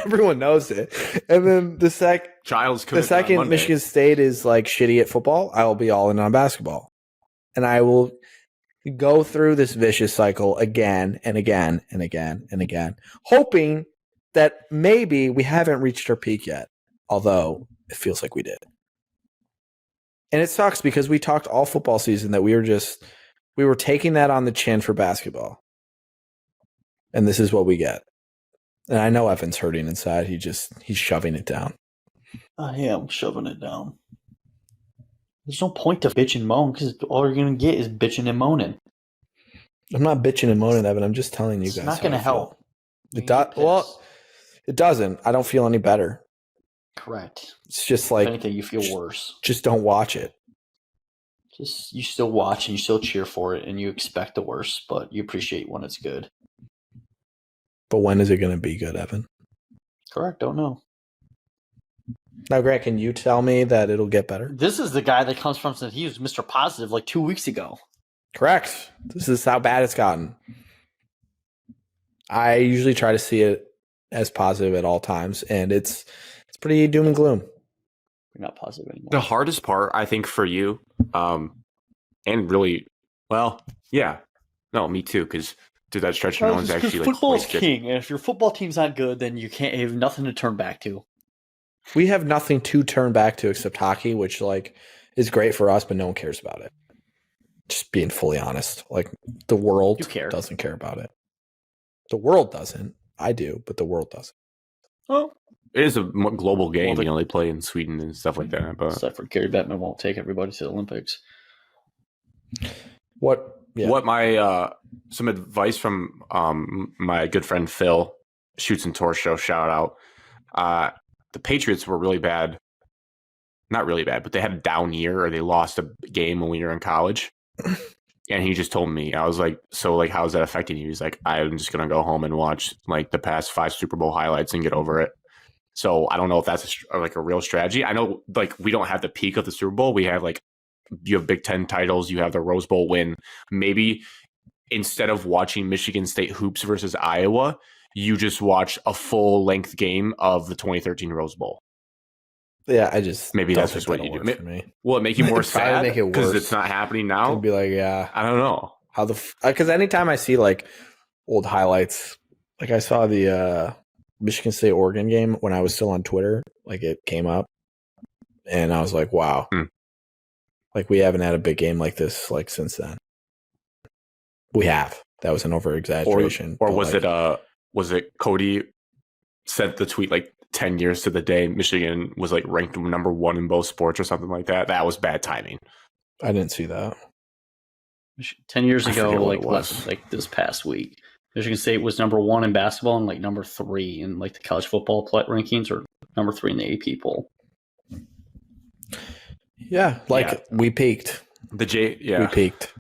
Everyone knows it. And then the Childs the second Michigan State is like shitty at football, I will be all in on basketball. And I will go through this vicious cycle again and again and again and again, hoping that maybe we haven't reached our peak yet, although it feels like we did. And it sucks because we talked all football season that we were taking that on the chin for basketball. And this is what we get. And I know Evan's hurting inside. He's shoving it down. I am shoving it down. There's no point to bitch and moan because all you're going to get is bitching and moaning. I'm not bitching and moaning, Evan. I'm just telling you It's guys. not how going to I feel. help. It does. Well, it doesn't. I don't feel any better. Correct. It's just If like anything, you feel worse. just don't watch it. Just you still watch and you still cheer for it and you expect the worst, but you appreciate when it's good. But when is it going to be good, Evan? Correct. Don't know. Now, Grant, can you tell me that it'll get better? This is the guy that comes from since he was Mr. Positive like 2 weeks ago. Correct. This is how bad it's gotten. I usually try to see it as positive at all times, and it's pretty doom and gloom. You're not positive anymore. The hardest part, I think, for you, and really, well, yeah, No, me too. Because through that stretch, no one's actually like football's hoisted. king, and if your football team's not good, then you have nothing to turn back to. We have nothing to turn back to except hockey, which like is great for us, but no one cares about it. Just being fully honest, like the world You care. doesn't care about it. The world doesn't. I do, but the world doesn't. Oh, It is a global game. Well, They play in Sweden and stuff like that. But except for Gary Bettman won't take everybody to the Olympics. What? Yeah. what my some advice from my good friend Phil, Shoots and Tour Show, shout out. The Patriots were really bad. Not really bad, but they had a down year, or they lost a game when we were in college. And he just told me, I was like, so like, how's that affecting you? He's like, I'm just going to go home and watch like the past 5 Super Bowl highlights and get over it. So I don't know if that's like a real strategy. I know like we don't have the peak of the Super Bowl. We have like, you have Big Ten titles, you have the Rose Bowl win. Maybe instead of watching Michigan State hoops versus Iowa, you just watch a full length game of the 2013 Rose Bowl. Yeah, I just Maybe don't that's think just what that'll you work do. for me. Will it make you more It'd probably sad make it because worse. it's not happening now? I'd be like, yeah, I don't know. how the because anytime I see like old highlights, like I saw the Michigan State Oregon game when I was still on Twitter, like it came up, and I was like, wow, like we haven't had a big game like this like since then. We have. That was an over exaggeration. Or was it Cody sent the tweet like 10 years to the day Michigan was like ranked number 1 in both sports or something like that? That was bad timing. I didn't see that. 10 years I ago, forget what like it was. like this past week, Michigan State was number 1 in basketball and like number 3 in like the college football rankings, or number 3 in the AP poll. Yeah, like we peaked. We peaked.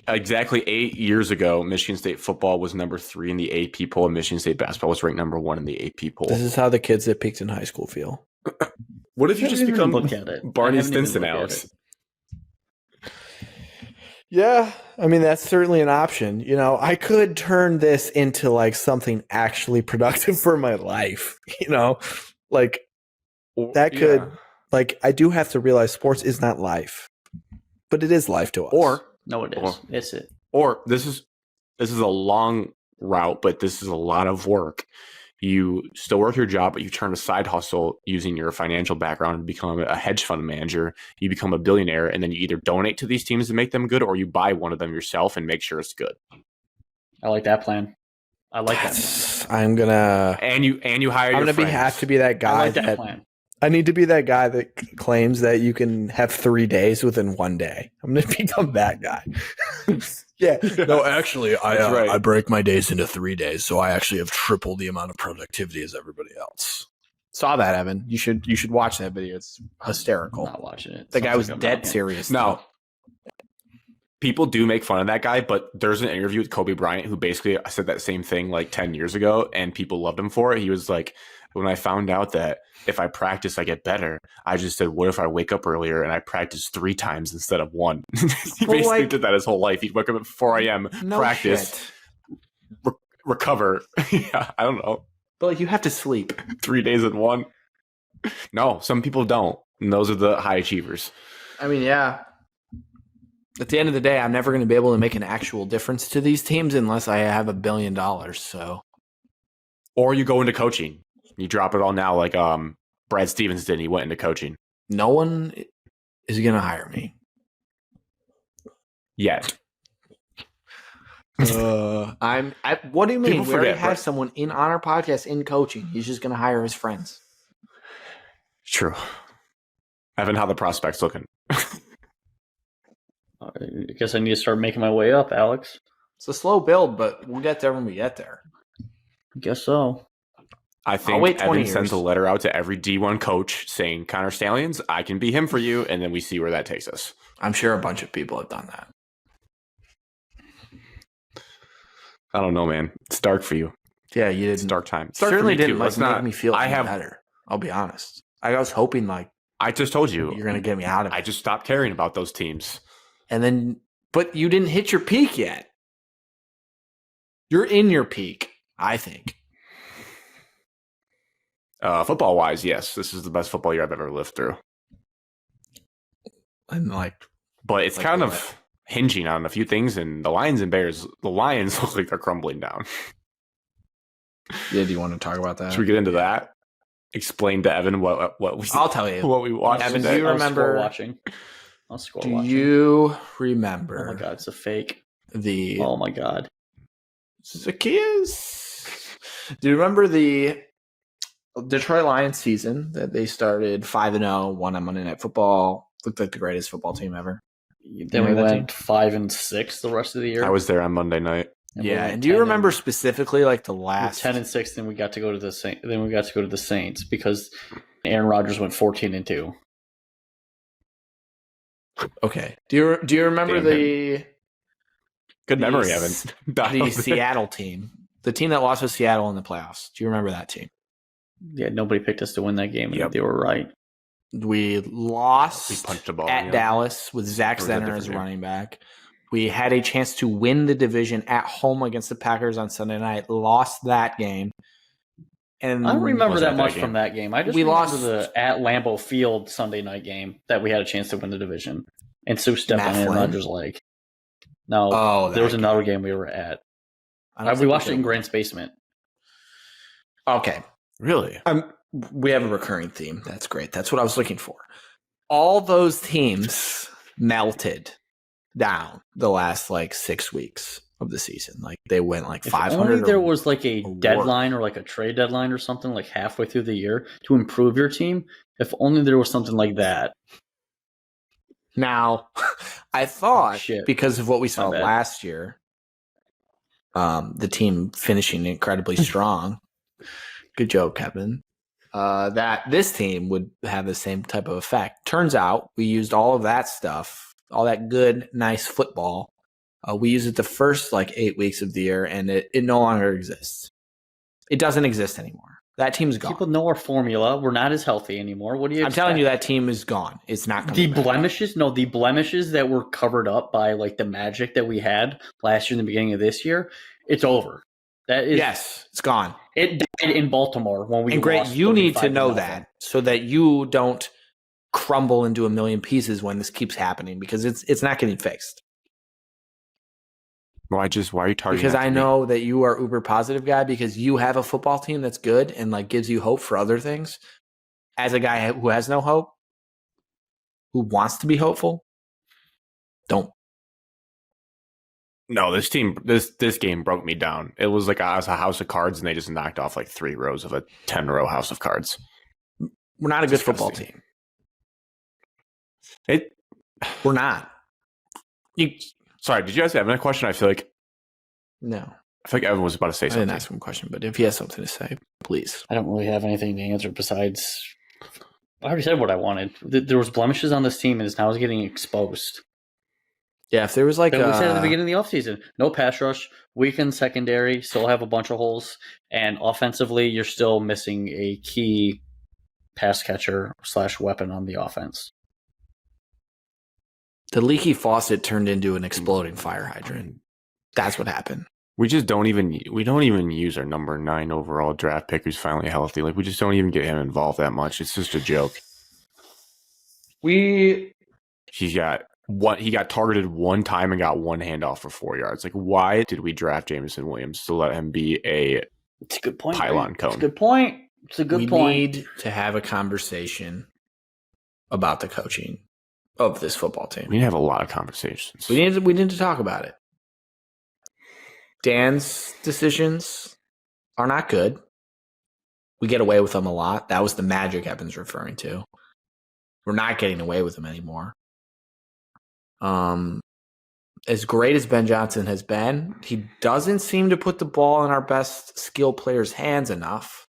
Exactly 8 years ago, Michigan State football was number 3 in the AP poll, and Michigan State basketball was ranked number 1 in the AP poll. This is how the kids that peaked in high school feel. What if you just become look at it? Barney I haven't even Stinson, looked at Alex? it. Yeah, I mean that's certainly an option. You know, I could turn this into like something actually productive for my life. You know, like that could like I do have to realize sports is not life, but it is life to us. No, it is. It's it. Or this is a long route, but this is a lot of work. You still work your job, but you turn a side hustle using your financial background and become a hedge fund manager. You become a billionaire, and then you either donate to these teams to make them good, or you buy one of them yourself and make sure it's good. I like that plan. I like that plan. I'm gonna And you hire. I'm your gonna friends. have to be that guy I like that plan. I need to be that guy that claims that you can have 3 days within 1 day. I'm going to become that guy. Yeah. No, actually, I break my days into 3 days, so I actually have triple the amount of productivity as everybody else. Saw that, Evan. You should watch that video. It's hysterical. I'm not watching it. The guy Sounds was like I'm dead not. serious. No. People do make fun of that guy, but there's an interview with Kobe Bryant who basically said that same thing like 10 years ago, and people loved him for it. He was like, when I found out that if I practice, I get better, I just said, what if I wake up earlier and I practice 3 times instead of 1? He basically did that his whole life. He'd wake up at 4 a.m., practice, recover. Yeah, I don't know. But like you have to sleep. 3 days in 1. No, some people don't. And those are the high achievers. I mean, yeah. At the end of the day, I'm never going to be able to make an actual difference to these teams unless I have $1 billion. So, or you go into coaching. You drop it all now, like Brad Stevens did. He went into coaching. No one is going to hire me Yet. what do you mean? People We already forget, have right? someone on our podcast in coaching. He's just going to hire his friends. True. Evan, how the prospects looking? I guess I need to start making my way up, Alex. It's a slow build, but we'll get there when we get there. I guess so. I think wait 20 Evan sends years. a letter out to every D1 coach saying, Connor Stallions, I can be him for you, and then we see where that takes us. I'm sure a bunch of people have done that. I don't know, man. It's dark for you. Yeah, you It's didn't. dark time. It's dark Certainly for me, didn't too. like Let's make not, me feel I any have. better. I'll be honest. I was hoping like I just told you. you're going to get me out of it. I just stopped caring about those teams. And then, but you didn't hit your peak yet. You're in your peak, I think. Football wise, yes, this is the best football year I've ever lived through. And like, But it's Like kind what? of hinging on a few things, and the Lions look like they're crumbling down. Yeah, do you want to talk about that? Should we get into that? Explain to Evan what we. I'll tell you. what we watched. Evan, today. do you remember? I'll score Do watching. you remember? Oh my god, it's a fake. The Oh my god. Zacchaeus. Do you remember the Detroit Lions season that they started 5-0, won on Monday Night Football? Looked like the greatest football team ever. Then we Remember that went 5-6 the rest of the year. I was there on Monday night. And we Yeah, went and do you 10 remember specifically like the we were last 10-6? Then we got to go to the Saints. Then we got to go to the Saints because Aaron Rodgers went 14-2. Okay. Do you remember Damn the Good memory, the Evan. the Seattle team? The team that lost with Seattle in the playoffs. Do you remember that team? Yeah, nobody picked us to win that game, and Yep. they were right. We lost We punched the ball at yeah. Dallas with Zach Or was that Zenner different as game? running back. We had a chance to win the division at home against the Packers on Sunday night. Lost that game. And I don't remember Wasn't that at that much game. from that game. I just We remember lost- the at Lambeau Field Sunday night game that we had a chance to win the division. And Sue stepped Matt on Aaron Flynn? Rodgers' leg. No, Oh, there was that another game we were at. I don't We think watched it did. in Grant's basement. Okay. Really? We have a recurring theme. That's great. That's what I was looking for. All those teams melted down the last 6 weeks of the season. Like they went If 500. only there or- was a or deadline or a trade deadline or something halfway through the year to improve your team. If only there was something like that. Now, I thought Shit. because of what we saw My bad. last year, the team finishing incredibly strong. Good joke, Kevin. That this team would have the same type of effect. Turns out we used all of that stuff, all that good, nice football. We used it the first 8 weeks of the year, and it no longer exists. It doesn't exist anymore. That team's gone. People know our formula. We're not as healthy anymore. What do you I'm telling expect? you, that team is gone. It's not The coming back. blemishes that were covered up by the magic that we had last year in the beginning of this year, it's over. That is Yes, it's gone. It died in Baltimore when we And Grant, lost you need to 35 know nothing. that so that you don't crumble into a million pieces when this keeps happening because it's not getting fixed. Why are you targeting? Because that I to me? know that you are uber positive guy because you have a football team that's good and gives you hope for other things. As a guy who has no hope, who wants to be hopeful, don't. No, this game broke me down. It was like I was a house of cards, and they just knocked off 3 rows of a 10-row house of cards. We're not a good football Disgusting. team. It. We're not. Sorry, did you guys have a question? I feel like No. Evan was about to say I didn't something. ask him a question, but if he has something to say, please. I don't really have anything to answer besides I already said what I wanted. There was blemishes on this team, and it's now getting exposed. Yeah, if there was like we said at the beginning of the offseason, no pass rush, weakened secondary, still have a bunch of holes, and offensively, you're still missing a key pass catcher / weapon on the offense. the leaky faucet turned into an exploding fire hydrant. That's what happened. We don't even use our number 9 overall draft pick who's finally healthy. We just don't even get him involved that much. It's just a joke. He got targeted one time and got one handoff for 4 yards. Why did we draft Jameson Williams to let him be a It's a good point. pylon It's cone? a good point. It's a good We point. need to have a conversation about the coaching of this football team. We have a lot of conversations. We need to talk about it. Dan's decisions are not good. We get away with them a lot. That was the magic Evan's referring to. We're not getting away with them anymore. As great as Ben Johnson has been, he doesn't seem to put the ball in our best skill players' hands enough.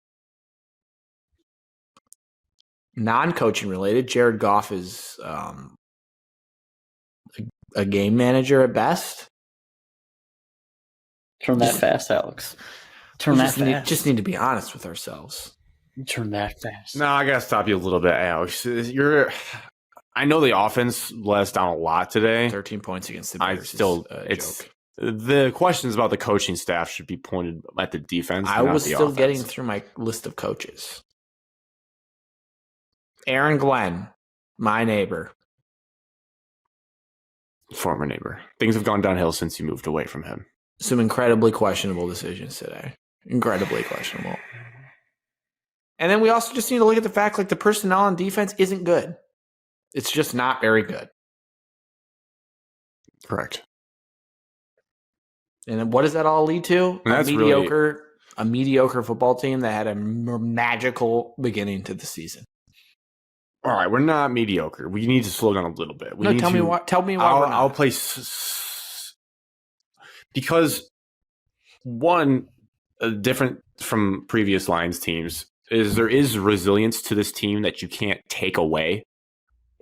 Non-coaching related, Jared Goff is a game manager at best. Turn that fast, Alex. Turn We that just fast. just need to be honest with ourselves. Turn that fast. No, I gotta stop you a little bit, Alex. I know the offense let us down a lot today. 13 points against the Bears. It's the questions about the coaching staff should be pointed at the defense. I not was the still offense. getting through my list of coaches. Aaron Glenn, my neighbor. Former neighbor. Things have gone downhill since you moved away from him. Some incredibly questionable decisions today. Incredibly questionable. And then we also just need to look at the fact like the personnel on defense isn't good. It's just not very good. Correct. And then what does that all lead to? And that's really- A mediocre football team that had a magical beginning to the season. All right, we're not mediocre. We need to slow down a little bit. Tell me why. We're not. I'll play because one different from previous Lions teams is there is resilience to this team that you can't take away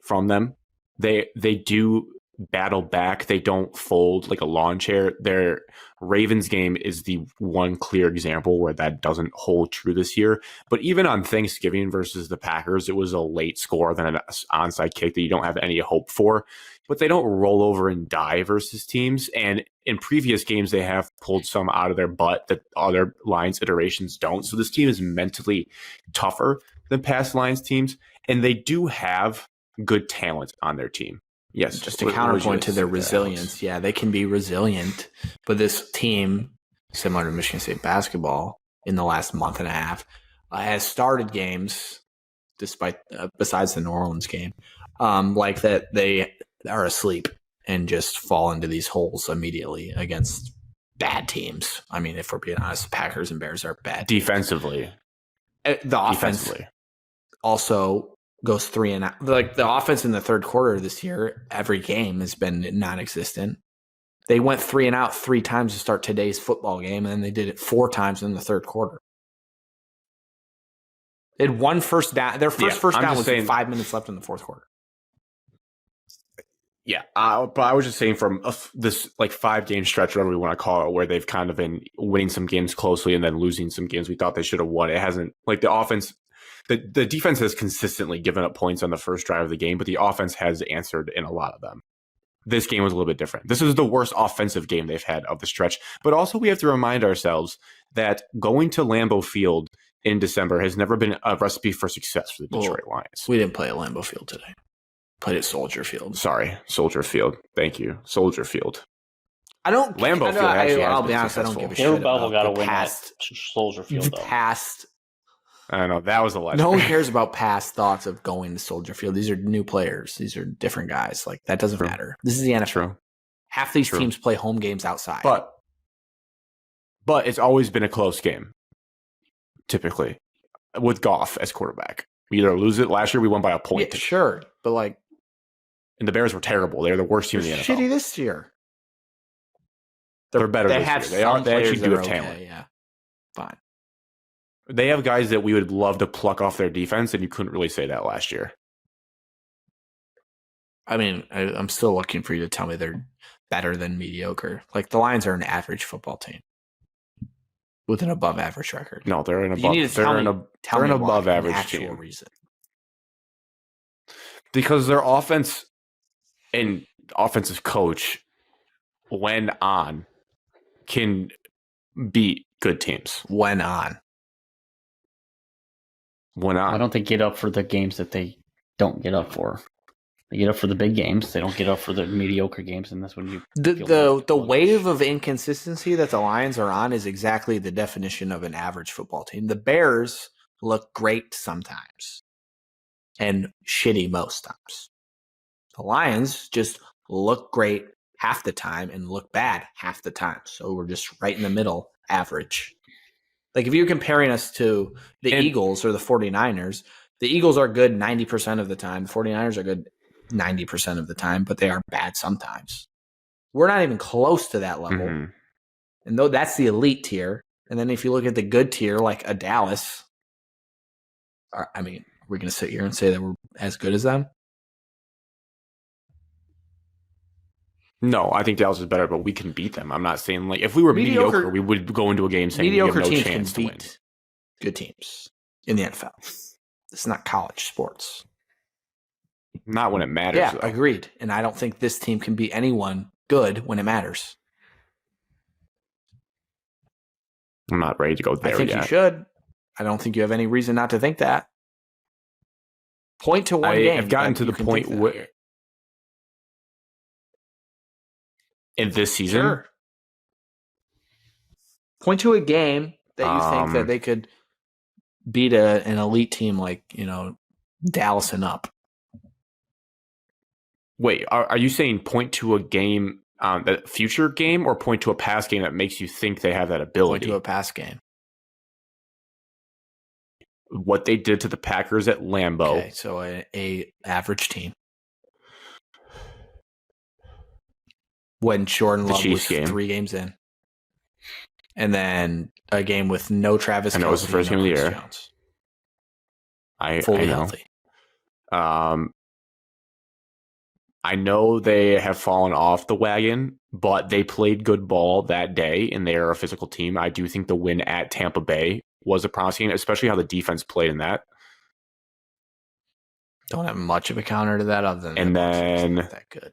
from them. They do battle back. They don't fold like a lawn chair. Their Ravens game is the one clear example where that doesn't hold true this year. But even on Thanksgiving versus the Packers, it was a late score than an onside kick that you don't have any hope for. But they don't roll over and die versus teams. And in previous games, they have pulled some out of their butt that other Lions iterations don't. So this team is mentally tougher than past Lions teams. And they do have good talent on their team. Yes. Just a counterpoint to their resilience. Yeah, they can be resilient. But this team, similar to Michigan State basketball in the last month and a half, has started games, despite besides the New Orleans game, like that they are asleep and just fall into these holes immediately against bad teams. I mean, if we're being honest, Packers and Bears are bad teams. Defensively. The offense also goes 3 and out. Like the offense in the third quarter this year, every game has been non-existent. They went 3 and out 3 times to start today's football game, and then they did it 4 times in the third quarter. They had one first down. Their first down was 5 minutes left in the fourth quarter. Yeah, but I was just saying from this like 5-game stretch, whatever we want to call it, where they've kind of been winning some games closely and then losing some games we thought they should have won. It hasn't, like the offense, the defense has consistently given up points on the first drive of the game, but the offense has answered in a lot of them. This game was a little bit different. This is the worst offensive game they've had of the stretch. But also we have to remind ourselves that going to Lambeau Field in December has never been a recipe for success for the Detroit Lions. We didn't play at Lambeau Field today. Played at Soldier Field. Sorry, Soldier Field. Thank you, Soldier Field. I don't. Lambeau Field actually has I'll been be honest. successful. I don't give a shit about got to the win past. at Soldier Field, though. Past. I don't know. That was a legend. No one cares about past thoughts of going to Soldier Field. These are new players. These are different guys. Like that doesn't matter. This is the NFL. True. Half these teams play home games outside. But it's always been a close game, typically, with Goff as quarterback. We either lose it. Last year we won by a point. Yeah, sure, but like, and the Bears were terrible. They're the worst team in the NFL. Shitty this year. They're better They this have year. They some They actually players do that have are talent. okay, yeah, fine. They have guys that we would love to pluck off their defense, and you couldn't really say that last year. I mean, I'm still looking for you to tell me they're better than mediocre. Like the Lions are an average football team with an above average record. No, they're an You above. need to They're tell an, me- ab- Tell they're me an why, above an average actual team reason. because their offense and offensive coach, when on, can beat good teams. When on. When Why on, don't they get up for the games that they don't get up for? They get up for the big games. They don't get up for the mediocre games, and that's when you The wave of inconsistency that the Lions are on is exactly the definition of an average football team. The Bears look great sometimes and shitty most times. The Lions just look great half the time and look bad half the time. So we're just right in the middle, average. Like if you're comparing us to the Eagles or the 49ers, the Eagles are good 90% of the time. The 49ers are good 90% of the time, but they are bad sometimes. We're not even close to that level. Mhm. And though that's the elite tier, and then if you look at the good tier, like a Dallas, I mean, we're going to sit here and say that we're as good as them? No, I think Dallas is better, but we can beat them. I'm not saying like if we were mediocre we would go into a game saying we have Mediocre no teams chance to can win. beat good teams in the NFL. It's not college sports. Not when it matters. Yeah, though. agreed. And I don't think this team can beat anyone good when it matters. I'm not ready to go there I think yet. you should. I don't think you have any reason not to think that. Point to one game. I've gotten that to you the can point think that. where in this season. Sure. Point to a game that you think that they could beat an elite team like, Dallas and up. Wait, are you saying point to a game, the future game, or point to a past game that makes you think they have that ability? Point to a past game. What they did to the Packers at Lambeau. Okay, so a average team. When Jordan Love was 3 games in. And then a game with no Travis Kelce. I know it was the first game of the year. Jones. Fully healthy. I know they have fallen off the wagon, but they played good ball that day, and they are a physical team. I do think the win at Tampa Bay was a promising, especially how the defense played in that. Don't have much of a counter to that other than and then not that good.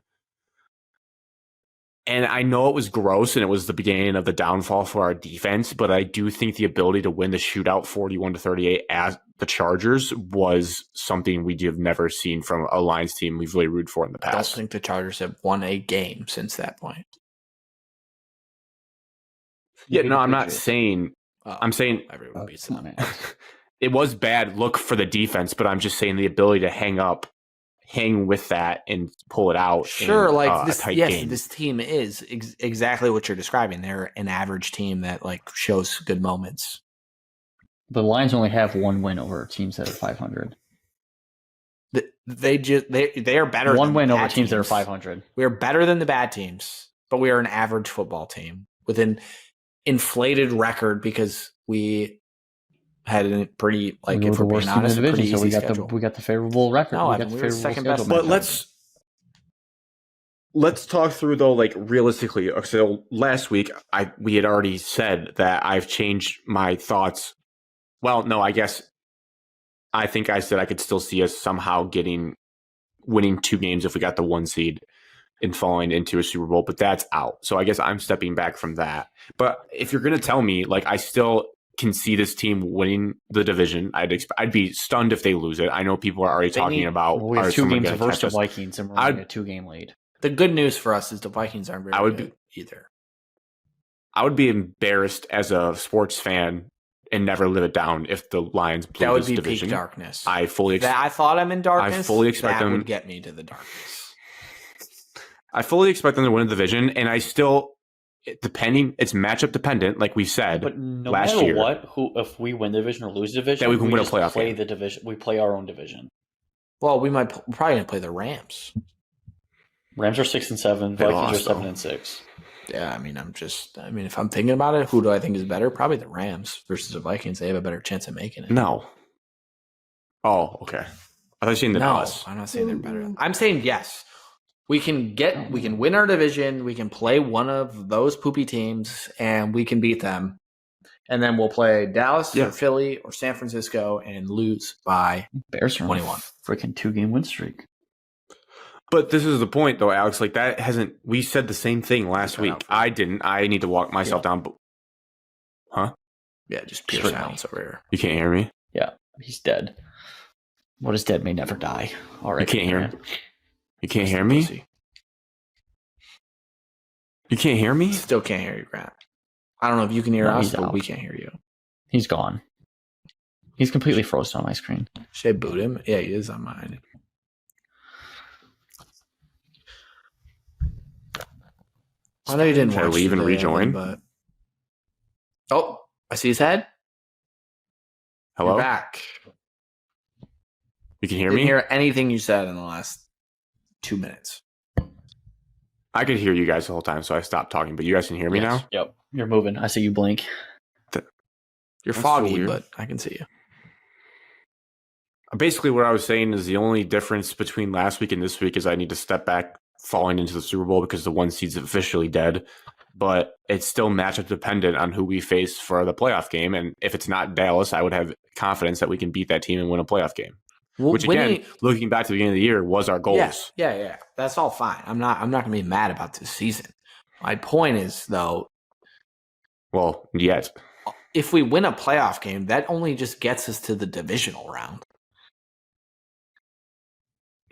And I know it was gross and it was the beginning of the downfall for our defense, but I do think the ability to win the shootout 41-38 as the Chargers was something we have never seen from a Lions team we've really rooted for in the past. I don't think the Chargers have won a game since that point. Yeah, no, I'm not saying. I'm saying everyone beats them. It was bad look for the defense, but I'm just saying the ability to hang with that and pull it out. Sure, in, like this. A tight Yes, game. this team is exactly what you're describing. They're an average team that like shows good moments. The Lions only have 1 win over teams that are 500. They are better. 1 than win the over bad teams that are 500. We are better than the bad teams, but we are an average football team with an inflated record because we had a pretty like if we're being honest, a pretty easy schedule. We got the favorable record. No, we got the we were favorable second best. But let's talk through though, like realistically. So last week we had already said that I've changed my thoughts. Well, no, I guess I think I said I could still see us somehow winning 2 games if we got the 1 seed and falling into a Super Bowl, but that's out. So I guess I'm stepping back from that. But if you're going to tell me, like, I still can see this team winning the division, I'd be stunned if they lose it. I know people are already talking about. Well, we have 2 games versus the Vikings, and we're running a 2-game lead. The good news for us is the Vikings aren't very good either. I would be embarrassed as a sports fan and never live it down if the Lions blew this division. That would be peak darkness. I thought I'm in darkness. I fully expect them. That would get me to the darkness. I fully expect them to win the division, and I still, it's matchup dependent, like we said. But no last matter year, what, if we win the division or lose the division, that we can win a just playoff play game. the division. We play our own division. Well, we're probably going to play the Rams. Rams are 6-7. Vikings are 7-6. Yeah, if I'm thinking about it, who do I think is better? Probably the Rams versus the Vikings. They have a better chance of making it. No. Oh, okay. I thought you were saying Dallas. No, I'm not saying they're better. I'm saying yes. We can win our division. We can play one of those poopy teams, and we can beat them. And then we'll play Dallas or Philly or San Francisco and lose by Bears 21. Freaking 2-game win streak. But this is the point, though, Alex. Like that hasn't. We said the same thing last week. I didn't. I need to walk myself down. Huh? Yeah, just pure silence over here. You can't hear me. Yeah, he's dead. What is dead may never die. All right, you can't hear me. You can't hear me. You can't hear me. Still can't hear you, Grant. I don't know if you can hear us, but we can't hear you. He's gone. He's completely frozen on my screen. Should I boot him? Yeah, he is on mine. I know you didn't want to leave and rejoin, but I see his head. Hello, you're back. You can hear me. Didn't hear anything you said in the last 2 minutes. I could hear you guys the whole time, so I stopped talking. But you guys can hear me now. Yep, you're moving. I see you blink. You're foggy, but I can see you. Basically, what I was saying is the only difference between last week and this week is I need to step back falling into the Super Bowl because the 1 seed's officially dead, but it's still matchup dependent on who we face for the playoff game. And if it's not Dallas, I would have confidence that we can beat that team and win a playoff game. Which again, looking back to the beginning of the year, was our goals. Yeah. That's all fine. I'm not going to be mad about this season. My point is though, if we win a playoff game, that only just gets us to the divisional round.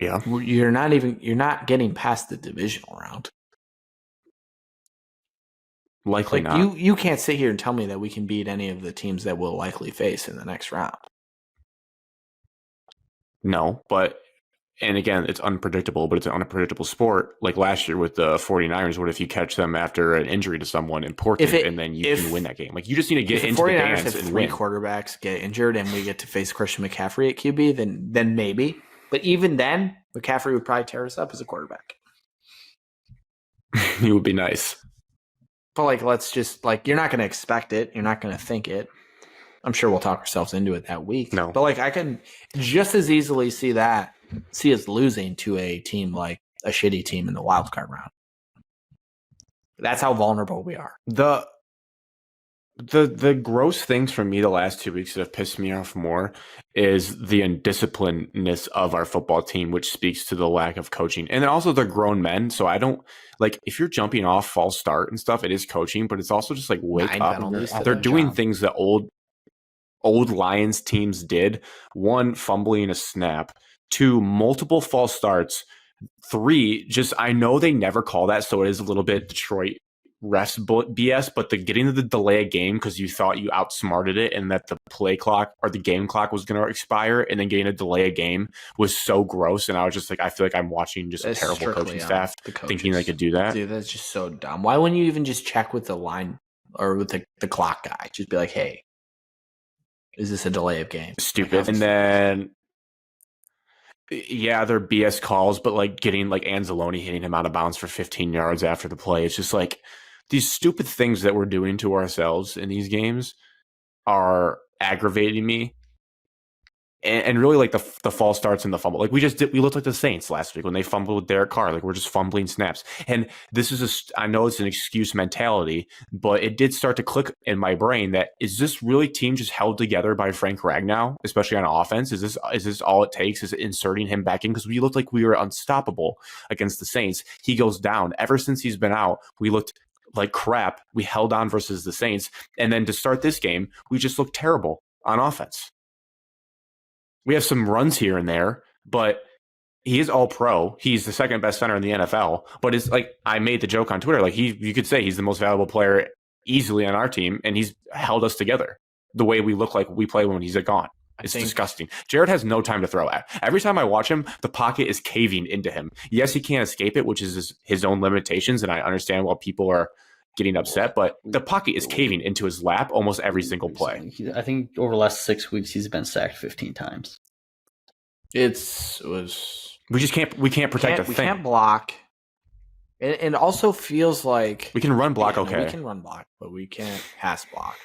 Yeah. You're not getting past the divisional round. Likely Like not. you can't sit here and tell me that we can beat any of the teams that we'll likely face in the next round. No, and again, it's unpredictable, but it's an unpredictable sport. Like last year with the 49ers, what if you catch them after an injury to someone important and then you can win that game? Like you just need to get if into the 49ers dance have and three win. quarterbacks get injured and we get to face Christian McCaffrey at QB, then maybe. But even then, McCaffrey would probably tear us up as a quarterback. He would be nice. But like, let's just like, you're not going to expect it. You're not going to think it. I'm sure we'll talk ourselves into it that week. No. But like, I can just as easily see us losing to a team like a shitty team in the wild card round. That's how vulnerable we are. The gross things for me the last 2 weeks that have pissed me off more is the undisciplinedness of our football team, which speaks to the lack of coaching. And then also they're grown men. So I don't like if you're jumping off false start and stuff, it is coaching, but it's also just like wake 9 up. penalties to They're their doing job. things that old Lions teams did. 1, fumbling a snap. 2, multiple false starts. 3, just I know they never call that, so it is a little bit Detroit rest BS, but the getting to the delay a game because you thought you outsmarted it and that the play clock or the game clock was going to expire and then getting a delay a game was so gross. And I was just like, I feel like I'm watching just a terrible strictly coaching on staff the coaches. thinking they could do that. Dude, that's just so dumb. Why wouldn't you even just check with the line or with the clock guy? Just be like, hey, is this a delay of game? Stupid. And then, yeah, they're BS calls, but like getting like Anzalone hitting him out of bounds for 15 yards after the play. It's just like these stupid things that we're doing to ourselves in these games are aggravating me. And really like the false starts and the fumble. Like we looked like the Saints last week when they fumbled with Derek Carr. Like we're just fumbling snaps. And this is I know it's an excuse mentality, but it did start to click in my brain that is this really team just held together by Frank Ragnow, especially on offense? Is this all it takes? Is it inserting him back in? Because we looked like we were unstoppable against the Saints. He goes down. Ever since he's been out, we looked like crap. We held on versus the Saints. And then to start this game, we just looked terrible on offense. We have some runs here and there, but he is all pro. He's the second best center in the NFL. But it's like I made the joke on Twitter, like you could say he's the most valuable player easily on our team, and he's held us together the way we look like we play when he's gone. It's disgusting. Jared has no time to throw at. Every time I watch him, the pocket is caving into him. Yes, he can't escape it, which is his own limitations, and I understand why people are getting upset, but the pocket is caving into his lap almost every single play. I think over the last 6 weeks, he's been sacked 15 times. We can't protect a thing. We can't block. It also feels like we can run block. No, okay, we can run block, but we can't pass block.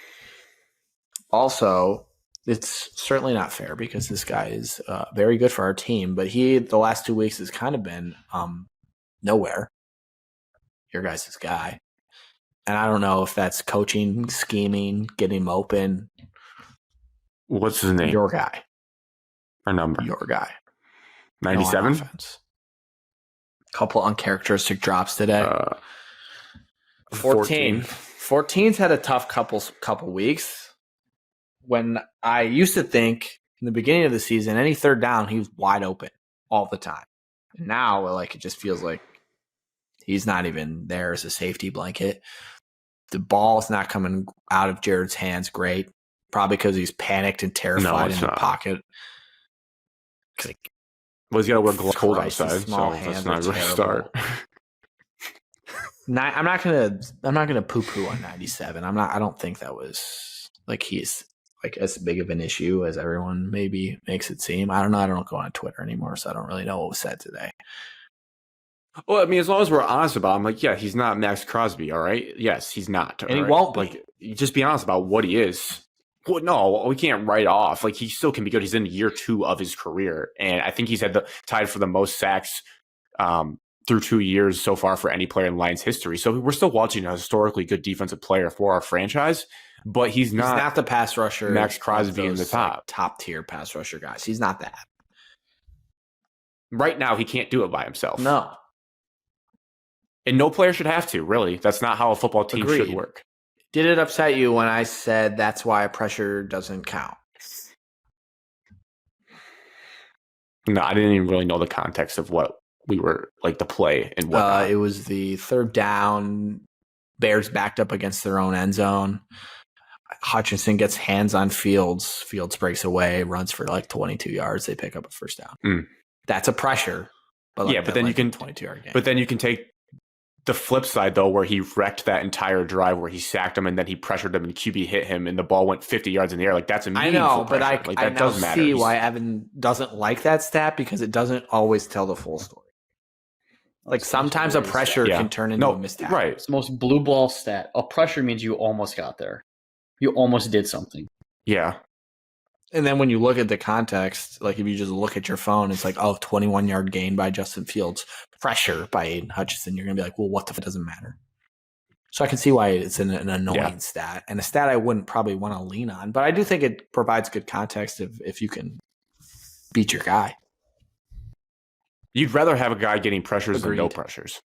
Also, it's certainly not fair because this guy is very good for our team, but the last 2 weeks has kind of been nowhere. Your guys' guy. And I don't know if that's coaching, scheming, getting him open. What's his name? Your guy. Or number? Your guy. 97? Couple uncharacteristic drops today. 14. 14's had a tough couple weeks. When I used to think in the beginning of the season, any third down, he was wide open all the time. And now, like, it just feels like he's not even there as a safety blanket. The ball is not coming out of Jared's hands great, probably because he's panicked and terrified in the pocket. Well, he's got to wear gloves cold outside, small so hands that's not a start. I'm not gonna poo-poo on 97. I don't think that was like he's like as big of an issue as everyone maybe makes it seem. I don't know. I don't go on Twitter anymore, so I don't really know what was said today. Well, I mean, as long as we're honest about him, like, yeah, he's not Max Crosby, all right? Yes, he's not. And he won't be. Like, just be honest about what he is. Well, no, we can't write off. Like, he still can be good. He's in year 2 of his career, and I think he's tied for the most sacks through 2 years so far for any player in Lions history. So we're still watching a historically good defensive player for our franchise, but he's not the pass rusher. Max Crosby in the top tier pass rusher guys. He's not that. Right now, he can't do it by himself. No. And no player should have to, really. That's not how a football team should work. Did it upset you when I said that's why pressure doesn't count? No, I didn't even really know the context of what we were, like the play and what. It was the third down. Bears backed up against their own end zone. Hutchinson gets hands on Fields. Fields breaks away, runs for like 22 yards. They pick up a first down. That's a pressure. But but then you can 22-yard game. But then you can take the flip side though, where he wrecked that entire drive, where he sacked him and then he pressured him and QB hit him and the ball went 50 yards in the air. Like that's a meaningful I know, but pressure. I now see why Evan doesn't like that stat because it doesn't always tell the full story. Like sometimes a pressure can turn into a missed tackle. Right. It's the most blue ball stat. A pressure means you almost got there. You almost did something. Yeah. And then when you look at the context, like if you just look at your phone, it's like, 21-yard gain by Justin Fields, pressure by Aidan Hutchinson. You're going to be like, well, what the f*** doesn't matter? So I can see why it's an annoying stat and a stat I wouldn't probably want to lean on. But I do think it provides good context if you can beat your guy. You'd rather have a guy getting pressures Agreed. than no pressures.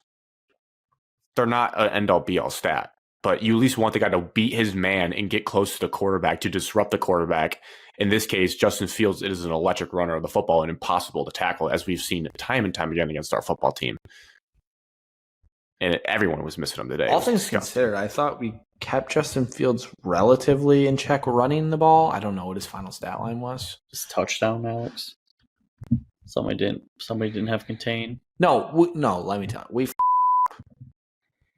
They're not an end-all be-all stat, but you at least want the guy to beat his man and get close to the quarterback to disrupt the quarterback. In this case, Justin Fields is an electric runner of the football and impossible to tackle, as we've seen time and time again against our football team. And everyone was missing him today. All things considered, I thought we kept Justin Fields relatively in check running the ball. I don't know what his final stat line was. His touchdown, Alex. Somebody didn't have contain. No, let me tell you.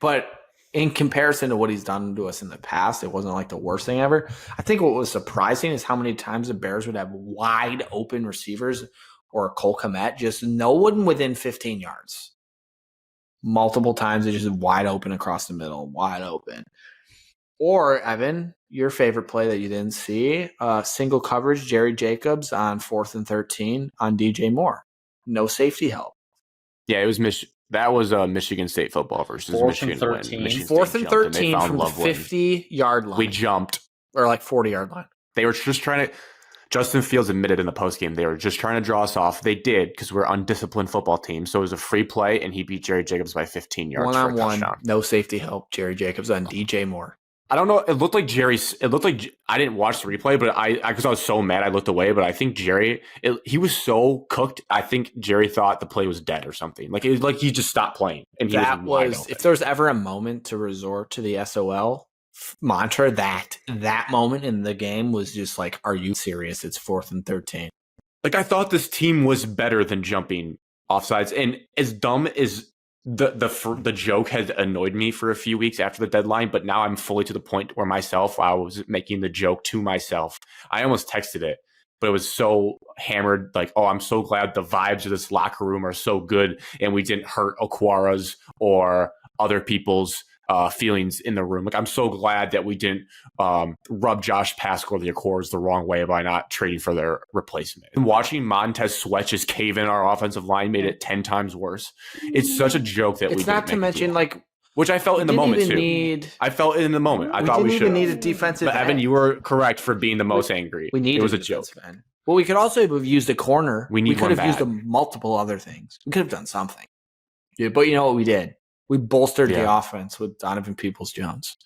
But in comparison to what he's done to us in the past, it wasn't like the worst thing ever. I think what was surprising is how many times the Bears would have wide open receivers or Cole Kmet, just no one within 15 yards. Multiple times they just wide open across the middle, wide open. Or, Evan, your favorite play that you didn't see, single coverage, Jerry Jacobs on 4th and 13 on DJ Moore. No safety help. Yeah, it was that was Michigan State football versus 4th Michigan. and 13. Michigan 4th State and jumped, and 13 they found from the Loveland. 50-yard line. We jumped. Or like 40-yard line. They were just trying to. Justin Fields admitted in the postgame they were just trying to draw us off. They did because we're an undisciplined football team. So it was a free play, and he beat Jerry Jacobs by 15 yards. One-on-one, no safety help. Jerry Jacobs on DJ Moore. I don't know. It looked like I didn't watch the replay, but because I was so mad, I looked away. But I think he was so cooked. I think Jerry thought the play was dead or something. Like it was like he just stopped playing, and he was wide open. If there's ever a moment to resort to the SOL mantra, that moment in the game was just like, are you serious? It's 4th and 13. Like I thought this team was better than jumping offsides, and as dumb as the joke had annoyed me for a few weeks after the deadline, but now I'm fully to the point where I was making the joke to myself. I almost texted it, but it was so hammered. Like, oh, I'm so glad the vibes of this locker room are so good, and we didn't hurt Okwara's or other people's feelings in the room. Like, I'm so glad that we didn't rub Josh Paschal or the Accords the wrong way by not trading for their replacement. And watching Montez Sweat just cave in our offensive line made it 10 times worse. It's such a joke that it's not to mention like, which I felt in the moment too. I felt it in the moment. I thought we should. We didn't even need a defensive end. But Evan, you were correct for being the most angry. It was a joke. End. Well, we could also have used a corner. We could have used multiple other things. We could have done something. Yeah, but you know what we did? We bolstered the offense with Donovan Peoples-Jones.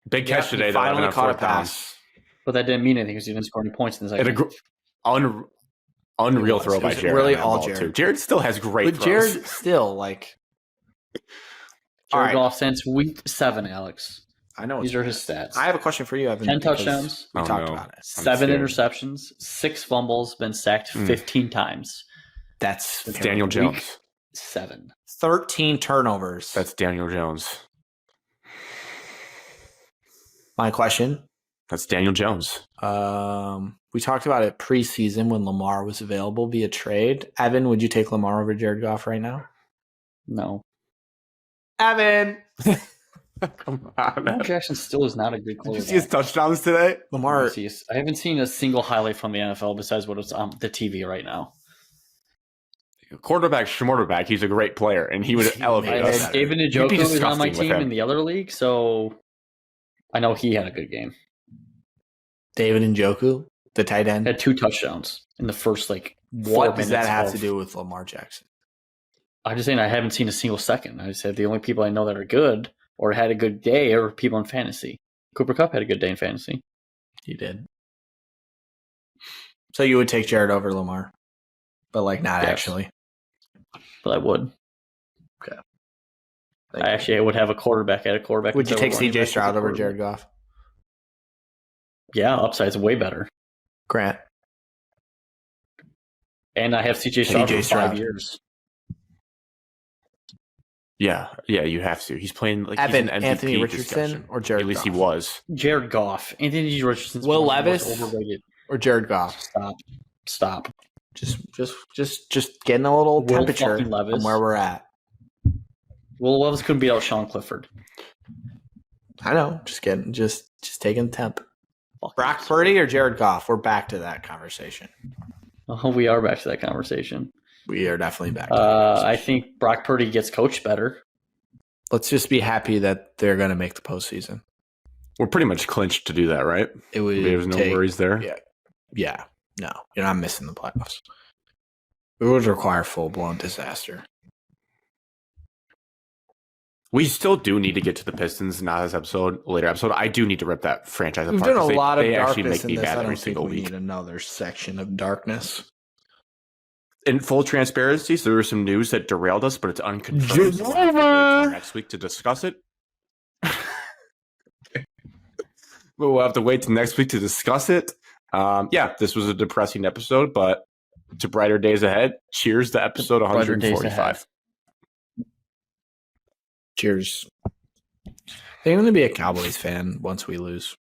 Big catch today. Finally caught a pass. But that didn't mean anything because he didn't score any points in the second half. Unreal throw by Jared. Really all Jared. Too. Jared still has great throws. Jared still, like... Jared Goff since week 7, Alex. I know. These are his stats. I have a question for you, Evan. 10 touchdowns. We talked about it. 7 interceptions. 6 fumbles. Been sacked 15 times. That's Daniel Jones. 7. 13 turnovers. That's Daniel Jones. My question. That's Daniel Jones. We talked about it preseason when Lamar was available via trade. Evan, would you take Lamar over Jared Goff right now? No. Evan! Come on. Lamar Jackson still is not a good quarterback. Did you see his touchdowns today? Lamar. I haven't seen a single highlight from the NFL besides what it's on the TV right now. Quarterback, schmorterback, he's a great player, and he would elevate us. David Njoku is on my team in the other league, so I know he had a good game. David Njoku, the tight end, had 2 touchdowns in the first, what does that have to do with Lamar Jackson? I'm just saying I haven't seen a single second. I said the only people I know that are good or had a good day are people in fantasy. Cooper Kupp had a good day in fantasy. He did. So you would take Jared over Lamar, but not actually. But I would. Okay. I would have a quarterback at a quarterback. Would you instead take of a running CJ back Stroud as a over Jared quarterback. Goff? Yeah, upside's way better. Grant. And I have CJ Stroud for Stroud. 5 years. Yeah, you have to. He's playing like Evan, he's an MVP Anthony Richardson discussion. or Jared At least he Goff? was. Jared Goff. Anthony Richardson's Will much Levis? overrated. Or Jared Goff? Stop. Just getting a little Will temperature fucking Levis. from where we're at. Will Levis couldn't beat out Sean Clifford. I know. Just taking temp. Fucking Brock Purdy or Jared Goff? We're back to that conversation. Oh, we are back to that conversation. We are definitely back to that conversation. I think Brock Purdy gets coached better. Let's just be happy that they're going to make the postseason. We're pretty much clinched to do that, right? It would There's no worries there. Yeah. No, you're not missing the playoffs. It would require full-blown disaster. We still do need to get to the Pistons, not this episode, later episode. I do need to rip that franchise We've apart. done a 'cause lot of they actually darkness make in me this. mad I every don't think single we week. need another section of darkness. In full transparency, so there was some news that derailed us, but it's unconfirmed. So we'll have to wait till next week to discuss it. But we'll have to wait till next week to discuss it. This was a depressing episode, but to brighter days ahead. Cheers to episode Brighter days 145. Cheers. I'm going to be a Cowboys fan once we lose.